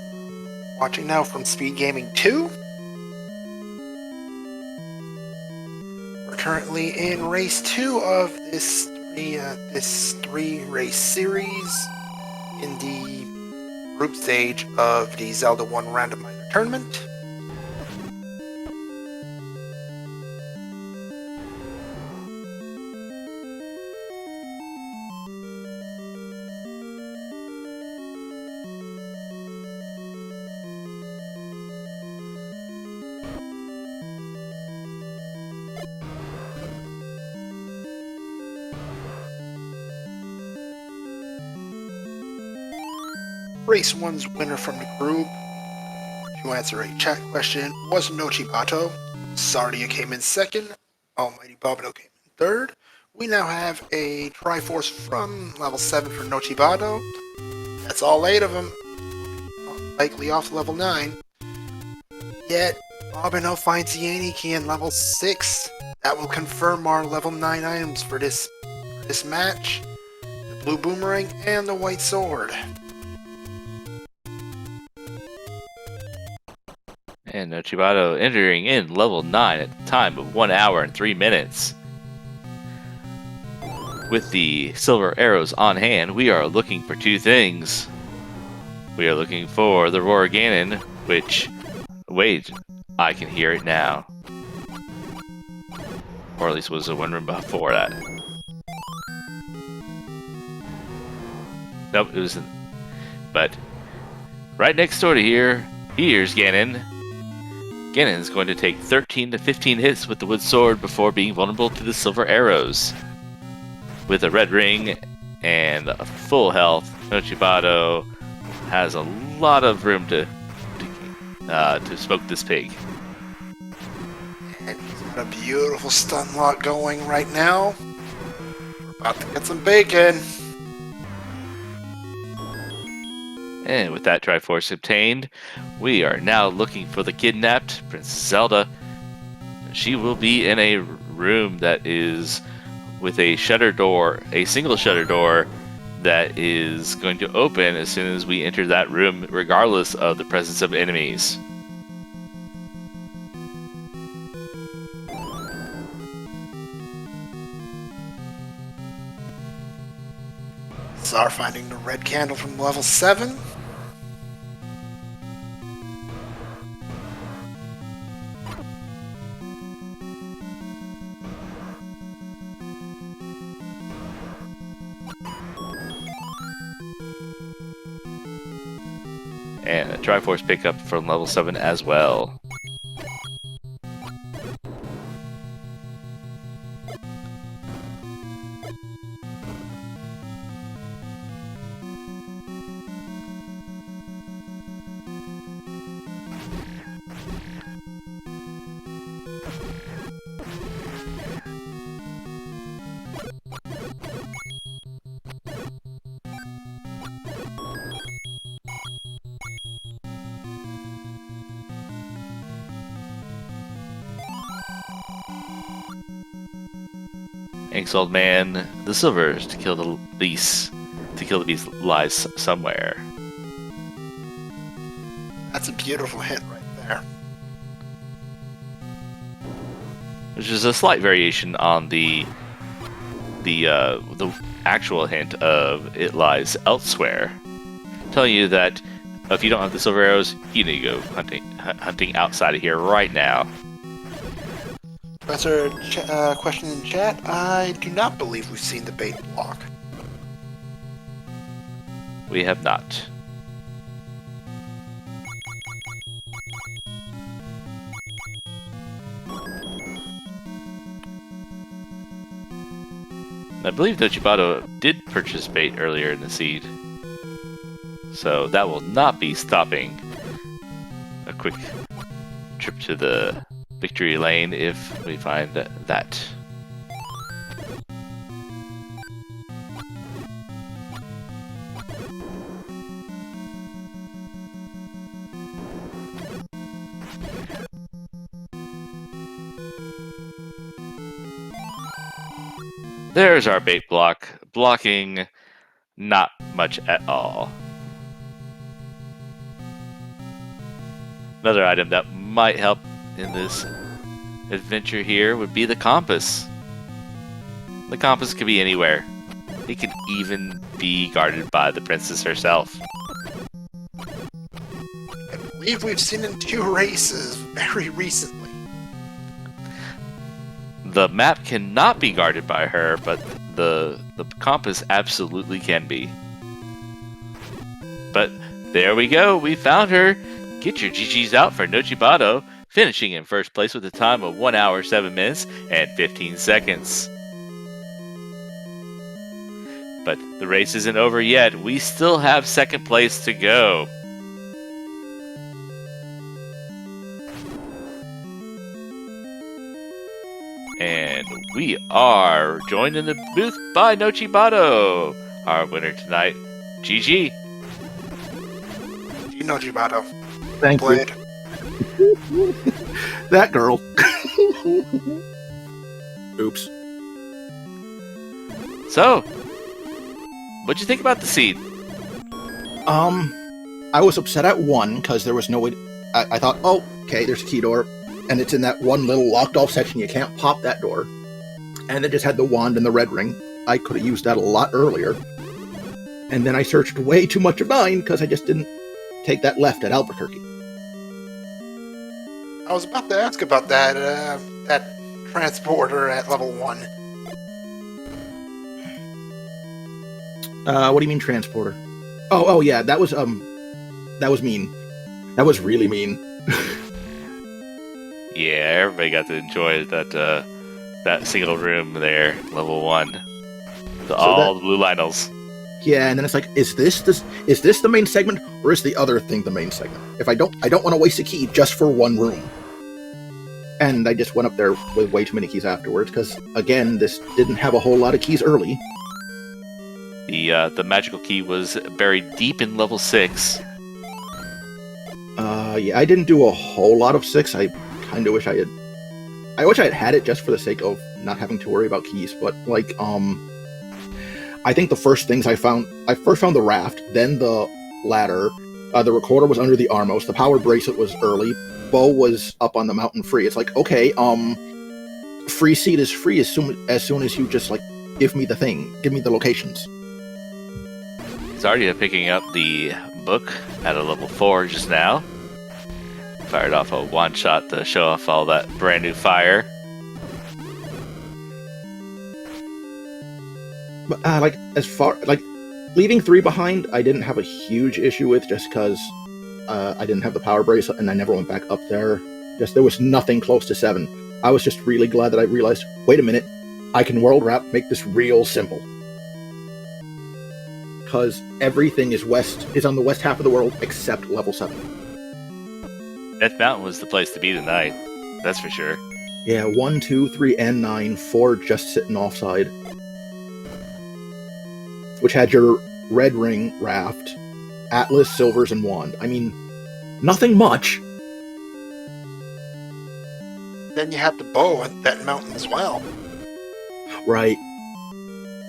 watching now from SpeedGaming 2. We're currently in race 2 of this 3-race series in the group stage of the Zelda 1 Randomizer Tournament. Race 1's winner from the group to answer a chat question was Nochibato. Czardia came in second. AlmightyBobino came in third. We now have a Triforce from level 7 for Nochibato. That's all 8 of them. Likely off level 9. Yet, Bobino finds the Annie key in level 6. That will confirm our level 9 items for this match. The blue boomerang and the white sword. And nochibato entering in level 9 at the time of 1 hour and 3 minutes. With the silver arrows on hand, we are looking for 2 things. We are looking for the Roar Ganon, which, wait, I can hear it now. Or at least was the one room before that. Nope, it wasn't. But right next door to here, here's Ganon. Ganon is going to take 13 to 15 hits with the wood sword before being vulnerable to the silver arrows. With a red ring and a full health, nochibato has a lot of room to smoke this pig. And he's got a beautiful stun lock going right now. We're about to get some bacon. And with that Triforce obtained, we are now looking for the kidnapped Princess Zelda. She will be in a room that is with a shutter door, a single shutter door that is going to open as soon as we enter that room, regardless of the presence of enemies. Zar finding the red candle from level 7. And a triforce pickup from level 7 as well. Thanks, old man. The silvers to kill the beast. To kill the beast lies somewhere. That's a beautiful hint right there. Which is a slight variation on the actual hint of it lies elsewhere, telling you that if you don't have the silver arrows, you need to go hunting outside of here right now. Professor, question in chat. I do not believe we've seen the bait block. We have not. I believe Nochibato did purchase bait earlier in the seed, so that will not be stopping a quick trip to the victory lane if we find that. There's our bait block, blocking not much at all. Another item that might help in this adventure here would be the compass. The compass could be anywhere. It could even be guarded by the princess herself. I believe we've seen in 2 races very recently. The map cannot be guarded by her, but the compass absolutely can be. But there we go, we found her. Get your GGs out for Nochibato, finishing in first place with a time of 1 hour, 7 minutes, and 15 seconds. But the race isn't over yet. We still have second place to go. And we are joined in the booth by Nochibato, our winner tonight. GG. You know Nochibato. Thank you. That girl. Oops. So, what'd you think about the seed? I was upset at 1 because there was no way. I thought, oh, okay, there's a key door, and it's in that one little locked off section. You can't pop that door. And it just had the wand and the red ring. I could have used that a lot earlier. And then I searched way too much of 9 because I just didn't take that left at Albuquerque. I was about to ask about that, that transporter at level 1. What do you mean transporter? Oh yeah, that was mean. That was really mean. Yeah, everybody got to enjoy that single room there, level 1. All the blue Lionels. Yeah, and then it's like, is this the main segment, or is the other thing the main segment? If I don't want to waste a key just for 1 room. And I just went up there with way too many keys afterwards, because again, this didn't have a whole lot of keys early. The magical key was buried deep in level 6. Yeah, I didn't do a whole lot of 6. I kind of wish I had had it just for the sake of not having to worry about keys. But like, I think the first things I first found the raft, then the ladder. The recorder was under the Armos. The power bracelet was early. Bow was up on the mountain free. It's like, okay, free seed is free as soon as you just like give me the locations. Czardia picking up the book at a level 4 just now. Fired off a one-shot to show off all that brand new fire. But like, as far like leaving 3 behind, I didn't have a huge issue with, just because I didn't have the power bracelet, and I never went back up there. Just there was nothing close to 7. I was just really glad that I realized, wait a minute, I can world wrap, make this real simple. Because everything is on the west half of the world except level 7. Death Mountain was the place to be tonight. That's for sure. Yeah, 1, 2, 3, and 9, 4 just sitting offside. Which had your red ring raft, Atlas, Silvers, and Wand. I mean, nothing much. Then you had the bow at that mountain as well. Right.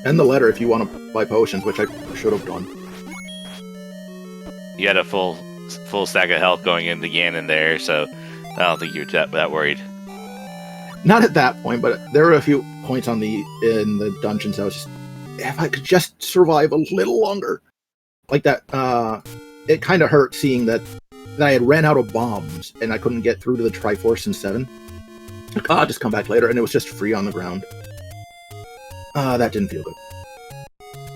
And the letter if you want to buy potions, which I should have done. You had a full stack of health going into Ganon there, so I don't think you're that worried. Not at that point, but there were a few points in the dungeons I was just, if I could just survive a little longer. Like that, it kind of hurt seeing that I had ran out of bombs and I couldn't get through to the Triforce in 7. Like, I'll just come back later, and it was just free on the ground. That didn't feel good.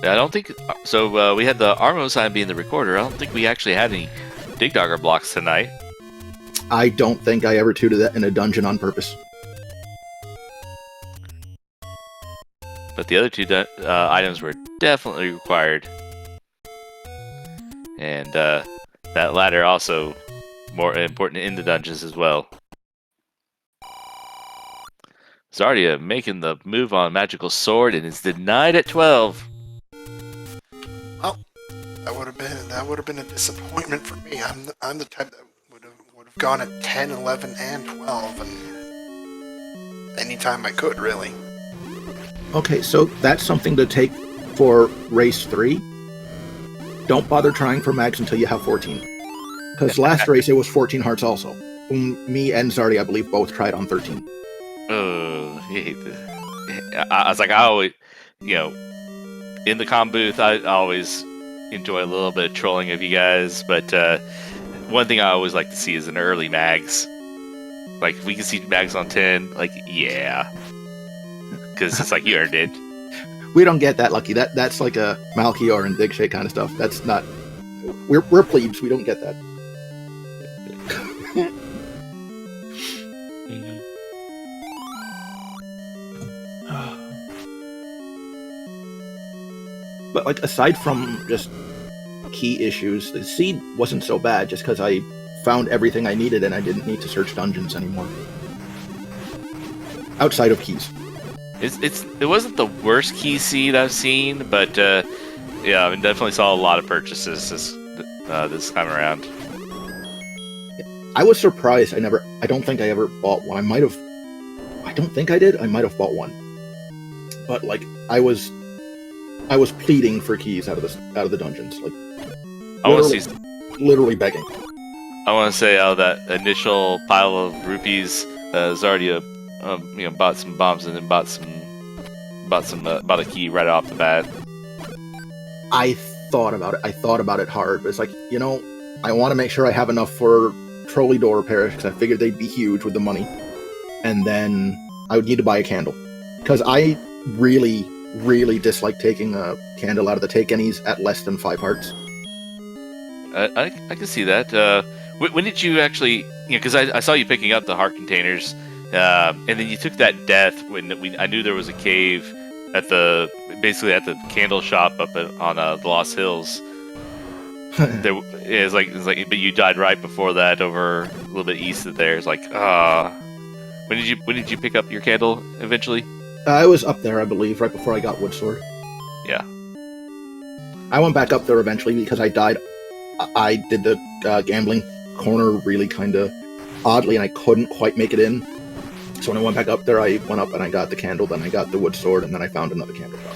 I don't think so. We had the Armo sign being the recorder. I don't think we actually had any Dig Dogger blocks tonight. I don't think I ever tooted that in a dungeon on purpose. But the other two items were definitely required. And that ladder also more important in the dungeons as well. Czardia making the move on Magical Sword and is denied at 12. Well, that would have been a disappointment for me. I'm the type that would have gone at 10, 11, and 12, and anytime I could, really. Okay, so that's something to take for race 3. Don't bother trying for mags until you have 14. Because last race it was 14 hearts also. Me and Zardy, I believe, both tried on 13. Oh, I was like, I always, in the comm booth, I always enjoy a little bit of trolling of you guys, but one thing I always like to see is an early mags. Like, if we can see mags on 10, like, yeah. Because it's like, you earned it. We don't get that lucky. That's like a Malchior and Digshake kind of stuff. That's not... We're plebes, we don't get that. But, like, aside from just key issues, the seed wasn't so bad just because I found everything I needed and I didn't need to search dungeons anymore. Outside of keys. It wasn't the worst key seed I've seen, but yeah, I definitely saw a lot of purchases this time around. I was surprised. I don't think I ever bought one. I don't think I did. I might have bought one. But like I was pleading for keys out of the dungeons. Like I want to see literally begging. I want to say out of that initial pile of rupees, Zardia bought some bombs and then bought a key right off the bat. I thought about it hard, but it's like, I want to make sure I have enough for trolley door repairs because I figured they'd be huge with the money, and then I would need to buy a candle because I really, really dislike taking a candle out of the take any's at less than 5 hearts. I can see that. When did you actually? Because I saw you picking up the heart containers. And then you took that death when I knew there was a cave at the candle shop up on the Lost Hills. It's like, but you died right before that over a little bit east of there. It's like, when did you pick up your candle eventually? I was up there, I believe, right before I got Woodsword. Yeah. I went back up there eventually because I died. I did the gambling corner really kind of oddly, and I couldn't quite make it in. So when I went back up there, I went up and I got the candle, then I got the wood sword, and then I found another candle shop.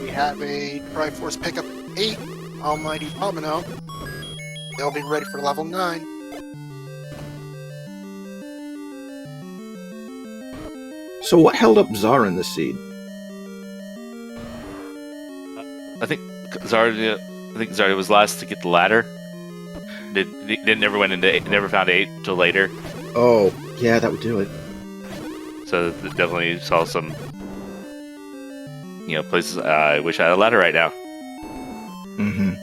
We have a Triforce pickup at 8, AlmightyBobino. They'll be ready for level 9. So what held up Zara in this seed? I think Zardia was last to get the ladder. Never found 8 until later. Oh, yeah, that would do it. So definitely saw some, places. I wish I had a ladder right now. Mm-hmm.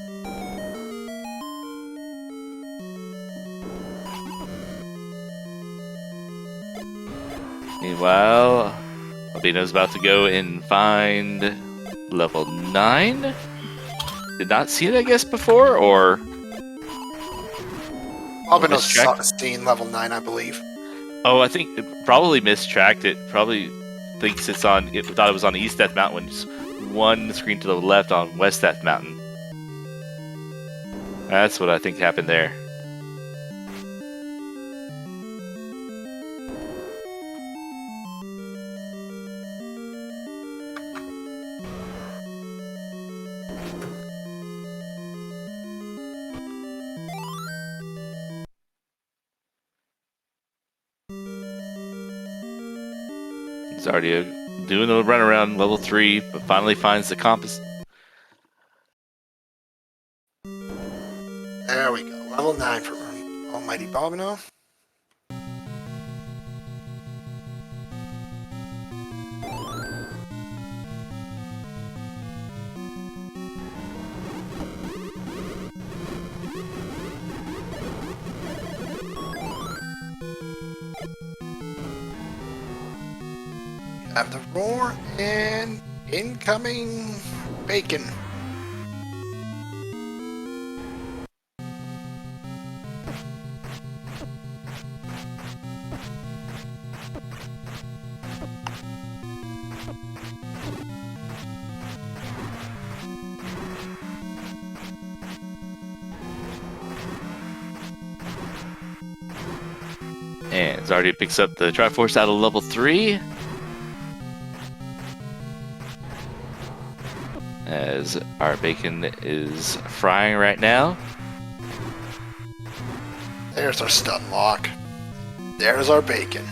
Meanwhile, Bobino's about to go and find level 9. Did not see it, I guess, before, or... Bobino's mistracked? seen level 9, I believe. Oh, I think it probably mistracked it. Probably thinks it's on... It thought it was on East Death Mountain when it's one screen to the left on West Death Mountain. That's what I think happened there. Zardia doing a run around level 3, but finally finds the compass. There we go. Level 9 for AlmightyBobino. Have the roar and incoming bacon. And Zardia picks up the triforce out of level 3. As our bacon is frying right now. There's our stun lock. There's our bacon.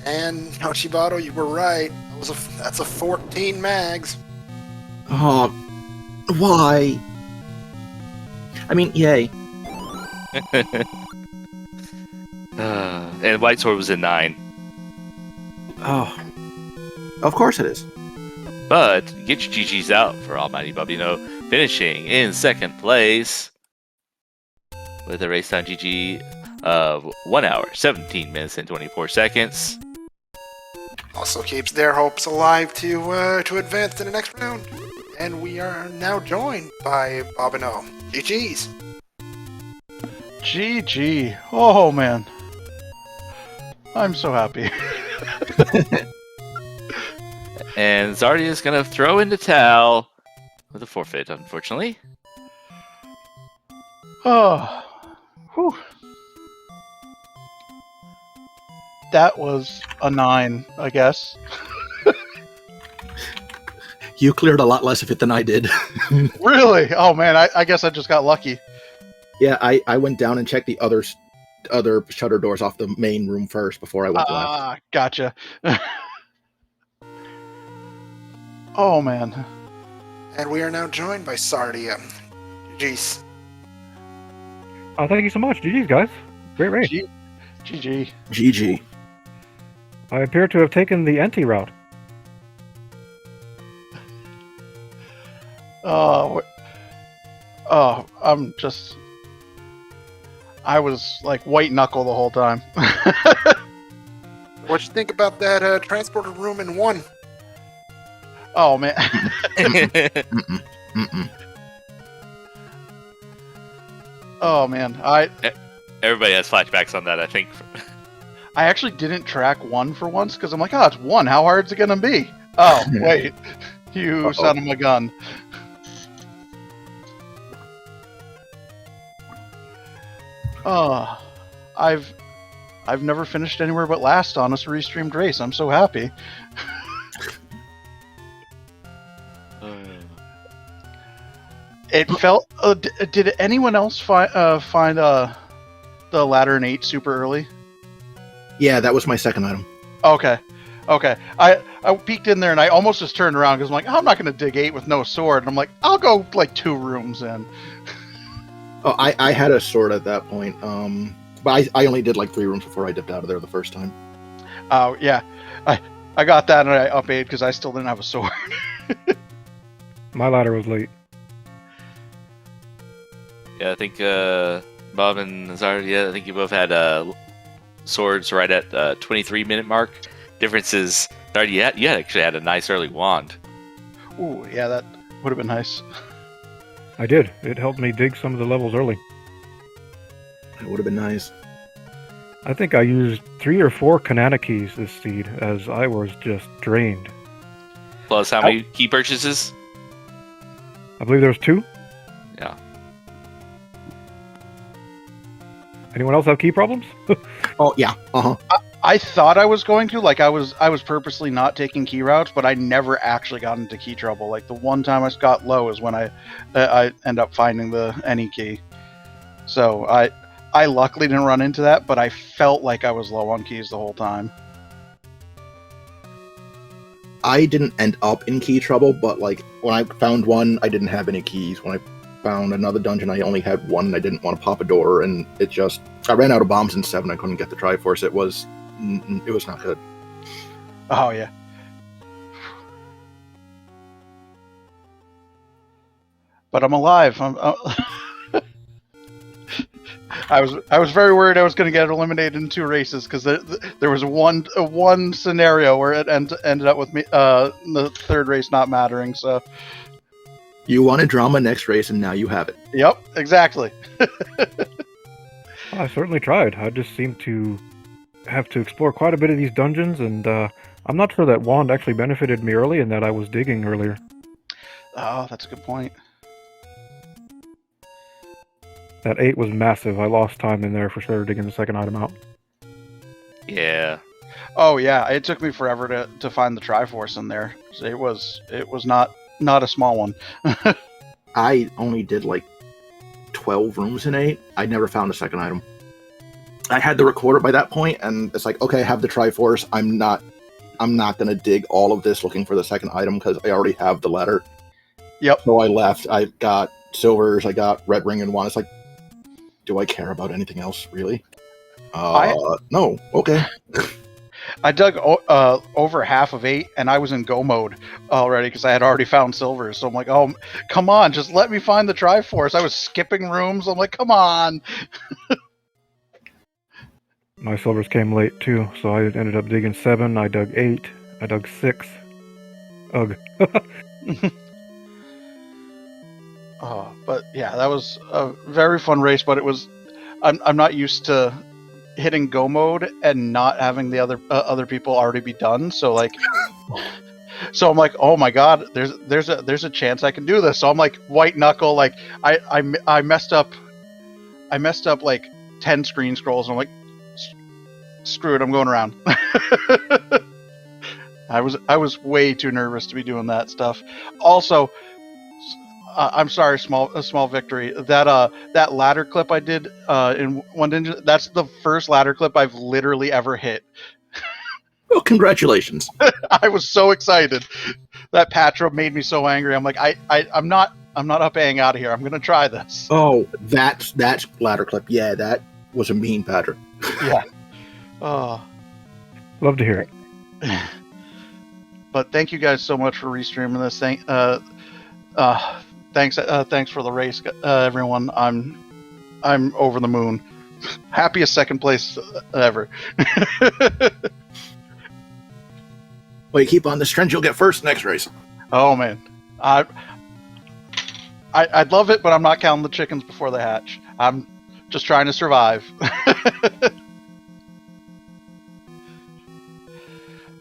And nochibato, you were right. That's a 14 mags. Oh, why? I mean, yay. And White Sword was in 9. Oh, of course it is. But get your GGs out for AlmightyBobino, finishing in 2nd place with a race time GG of 1 hour, 17 minutes, and 24 seconds. Also keeps their hopes alive to advance to the next round. And we are now joined by Bobino. GG's. GG. Oh man. I'm so happy. And Zardia is going to throw in the towel with a forfeit, unfortunately. Oh. Whew. That was a 9, I guess. You cleared a lot less of it than I did. Really? Oh man, I guess I just got lucky. Yeah, I went down and checked the other shutter doors off the main room first before I went left. Ah, gotcha. Oh man. And we are now joined by Czardia. GG's. Oh, thank you so much. GG's, guys. Great race. GG. GG. I appear to have taken the anti-route. Oh, I was like white knuckle the whole time. What'd you think about that transporter room in 1? Oh man. Mm-mm. Mm-mm. Oh man, Everybody has flashbacks on that, I think. I actually didn't track 1 for once because I'm like, oh, it's 1. How hard is it gonna be? Oh wait, you son of a gun. Oh, I've never finished anywhere but last on a restreamed race. I'm so happy. It felt. Did anyone else find the ladder in 8 super early? Yeah, that was my second item. Okay. I peeked in there and I almost just turned around because I'm like, I'm not going to dig 8 with no sword. And I'm like, I'll go like 2 rooms in. Oh, I had a sword at that point. But I only did like 3 rooms before I dipped out of there the first time. Oh yeah, I got that and I up 8 because I still didn't have a sword. My ladder was late. Yeah, I think Bob and Zardia, I think you both had swords right at 23-minute mark. Difference is, Zardia, you actually had a nice early wand. Ooh, yeah, that would have been nice. I did. It helped me dig some of the levels early. That would have been nice. I think I used 3 or 4 Kanana keys this seed, as I was just drained. Plus, how many key purchases? I believe there was 2. Yeah. Anyone else have key problems? Oh yeah. I thought I was going to, like I was purposely not taking key routes, but I never actually got into key trouble. Like the one time I got low is when I end up finding the any key. So I luckily didn't run into that, but I felt like I was low on keys the whole time. I didn't end up in key trouble, but like when I found one, I didn't have any keys. When I found another dungeon, I only had one, and I didn't want to pop a door, and I ran out of bombs in 7. I couldn't get the triforce. It was not good. Oh yeah. But I'm alive. I was very worried I was going to get eliminated in 2 races because there was one scenario where it ended up with me the 3rd race not mattering. So You wanted drama next race, and now you have it. yep, exactly. I certainly tried. I just seemed to have to explore quite a bit of these dungeons, and I'm not sure that wand actually benefited me early and that I was digging earlier. Oh, that's a good point. That 8 was massive. I lost time in there for sure digging the second item out. Yeah. Oh yeah, it took me forever to find the triforce in there. So it was not a small one. I only did like 12 rooms in 8. I never found a second item. I had the recorder by that point, and it's like, okay, I have the triforce. I'm not gonna dig all of this looking for the second item because I already have the letter. Yep. So I left. I got silvers. I got red ring and one. It's like, do I care about anything else really? No. Okay. I dug over half of 8, and I was in go mode already because I had already found silvers. So I'm like, oh, come on, just let me find the triforce. I was skipping rooms. I'm like, come on. My silvers came late too, so I ended up digging 7. I dug 8. I dug 6. Ugh. But yeah, that was a very fun race. But it was, I'm not used to hitting go mode and not having the other people already be done. So like, so I'm like, oh my god, there's a chance I can do this. So I'm like white knuckle, like I messed up like 10 screen scrolls, and I'm like, screw it, I'm going around. I was way too nervous to be doing that stuff. Also, I'm sorry, a small victory. That ladder clip I did in one dungeon, that's the first ladder clip I've literally ever hit. Well, congratulations. I was so excited. That Patra made me so angry. I'm like, I'm not up A-ing out of here. I'm gonna try this. Oh, that ladder clip. Yeah, that was a mean pattern. Yeah. Oh. Love to hear it. But thank you guys so much for restreaming this thing. Thanks for the race, everyone. I'm over the moon. Happiest second place ever. Well, you keep on this trend, you'll get first next race. Oh man, I'd love it, but I'm not counting the chickens before they hatch. I'm just trying to survive.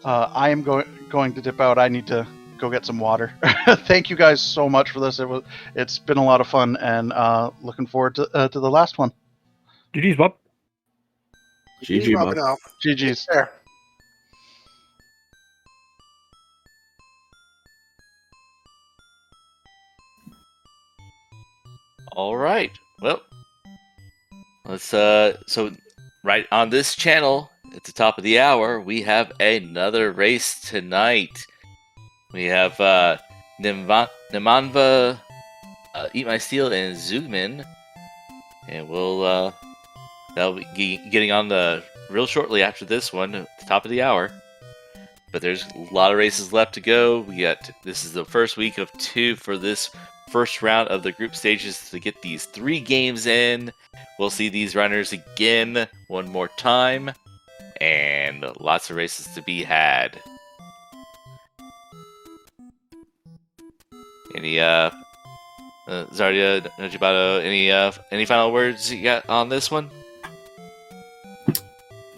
I am going to dip out. I need to go get some water. Thank you guys so much for this. It's been a lot of fun, and looking forward to the last one. GG's, Bob. GG, bud. GG's. There. All right. Well, let's so right on this channel at the top of the hour, we have another race tonight. We have Nemanva, Eat My Steel, and Zoogman, and that'll be getting on the real shortly after this one at the top of the hour. but there's a lot of races left to go. This is the first week of 2 for this first round of the group stages to get these 3 games in. We'll see these runners again one more time, and lots of races to be had. Any Czardia, nochibato, any final words you got on this one?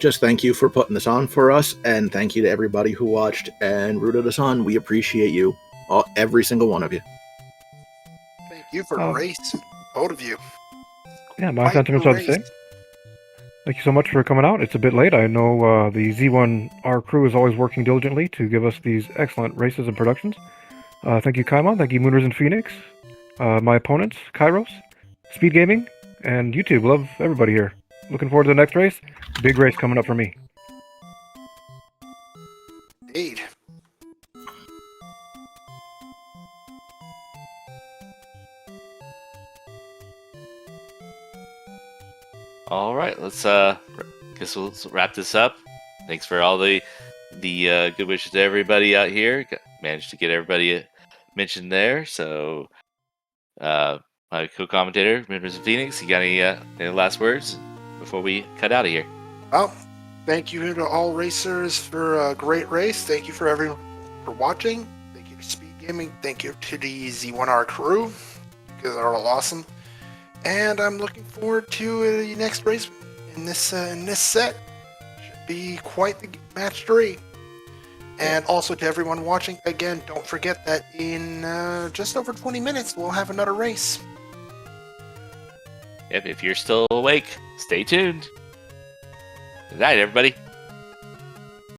Just thank you for putting this on for us, and thank you to everybody who watched and rooted us on. We appreciate you, every single one of you. Thank you for the race, both of you. Yeah, my Fight sentiments the are the same. race. Thank you so much for coming out. It's a bit late. I know the Z1R crew is always working diligently to give us these excellent races and productions. Thank you, Kaimon. Thank you, Mooners and Phoenix. My opponents, Kairos, SpeedGaming, and YouTube. Love everybody here. Looking forward to the next race. Big race coming up for me. Indeed. All right, let's guess we'll wrap this up. Thanks for all the good wishes to everybody out here. Managed to get everybody mentioned there. So, my co-commentator, Members of Phoenix, you got any last words before we cut out of here? Well, thank you to all racers for a great race. Thank you for everyone for watching. Thank you to Speed Gaming. Thank you to the Z1R crew, because they're all awesome. And I'm looking forward to the next race in this set. Should be quite the match 3. And also to everyone watching, again, don't forget that in just over 20 minutes, we'll have another race. Yep, if you're still awake, stay tuned. Good night, everybody.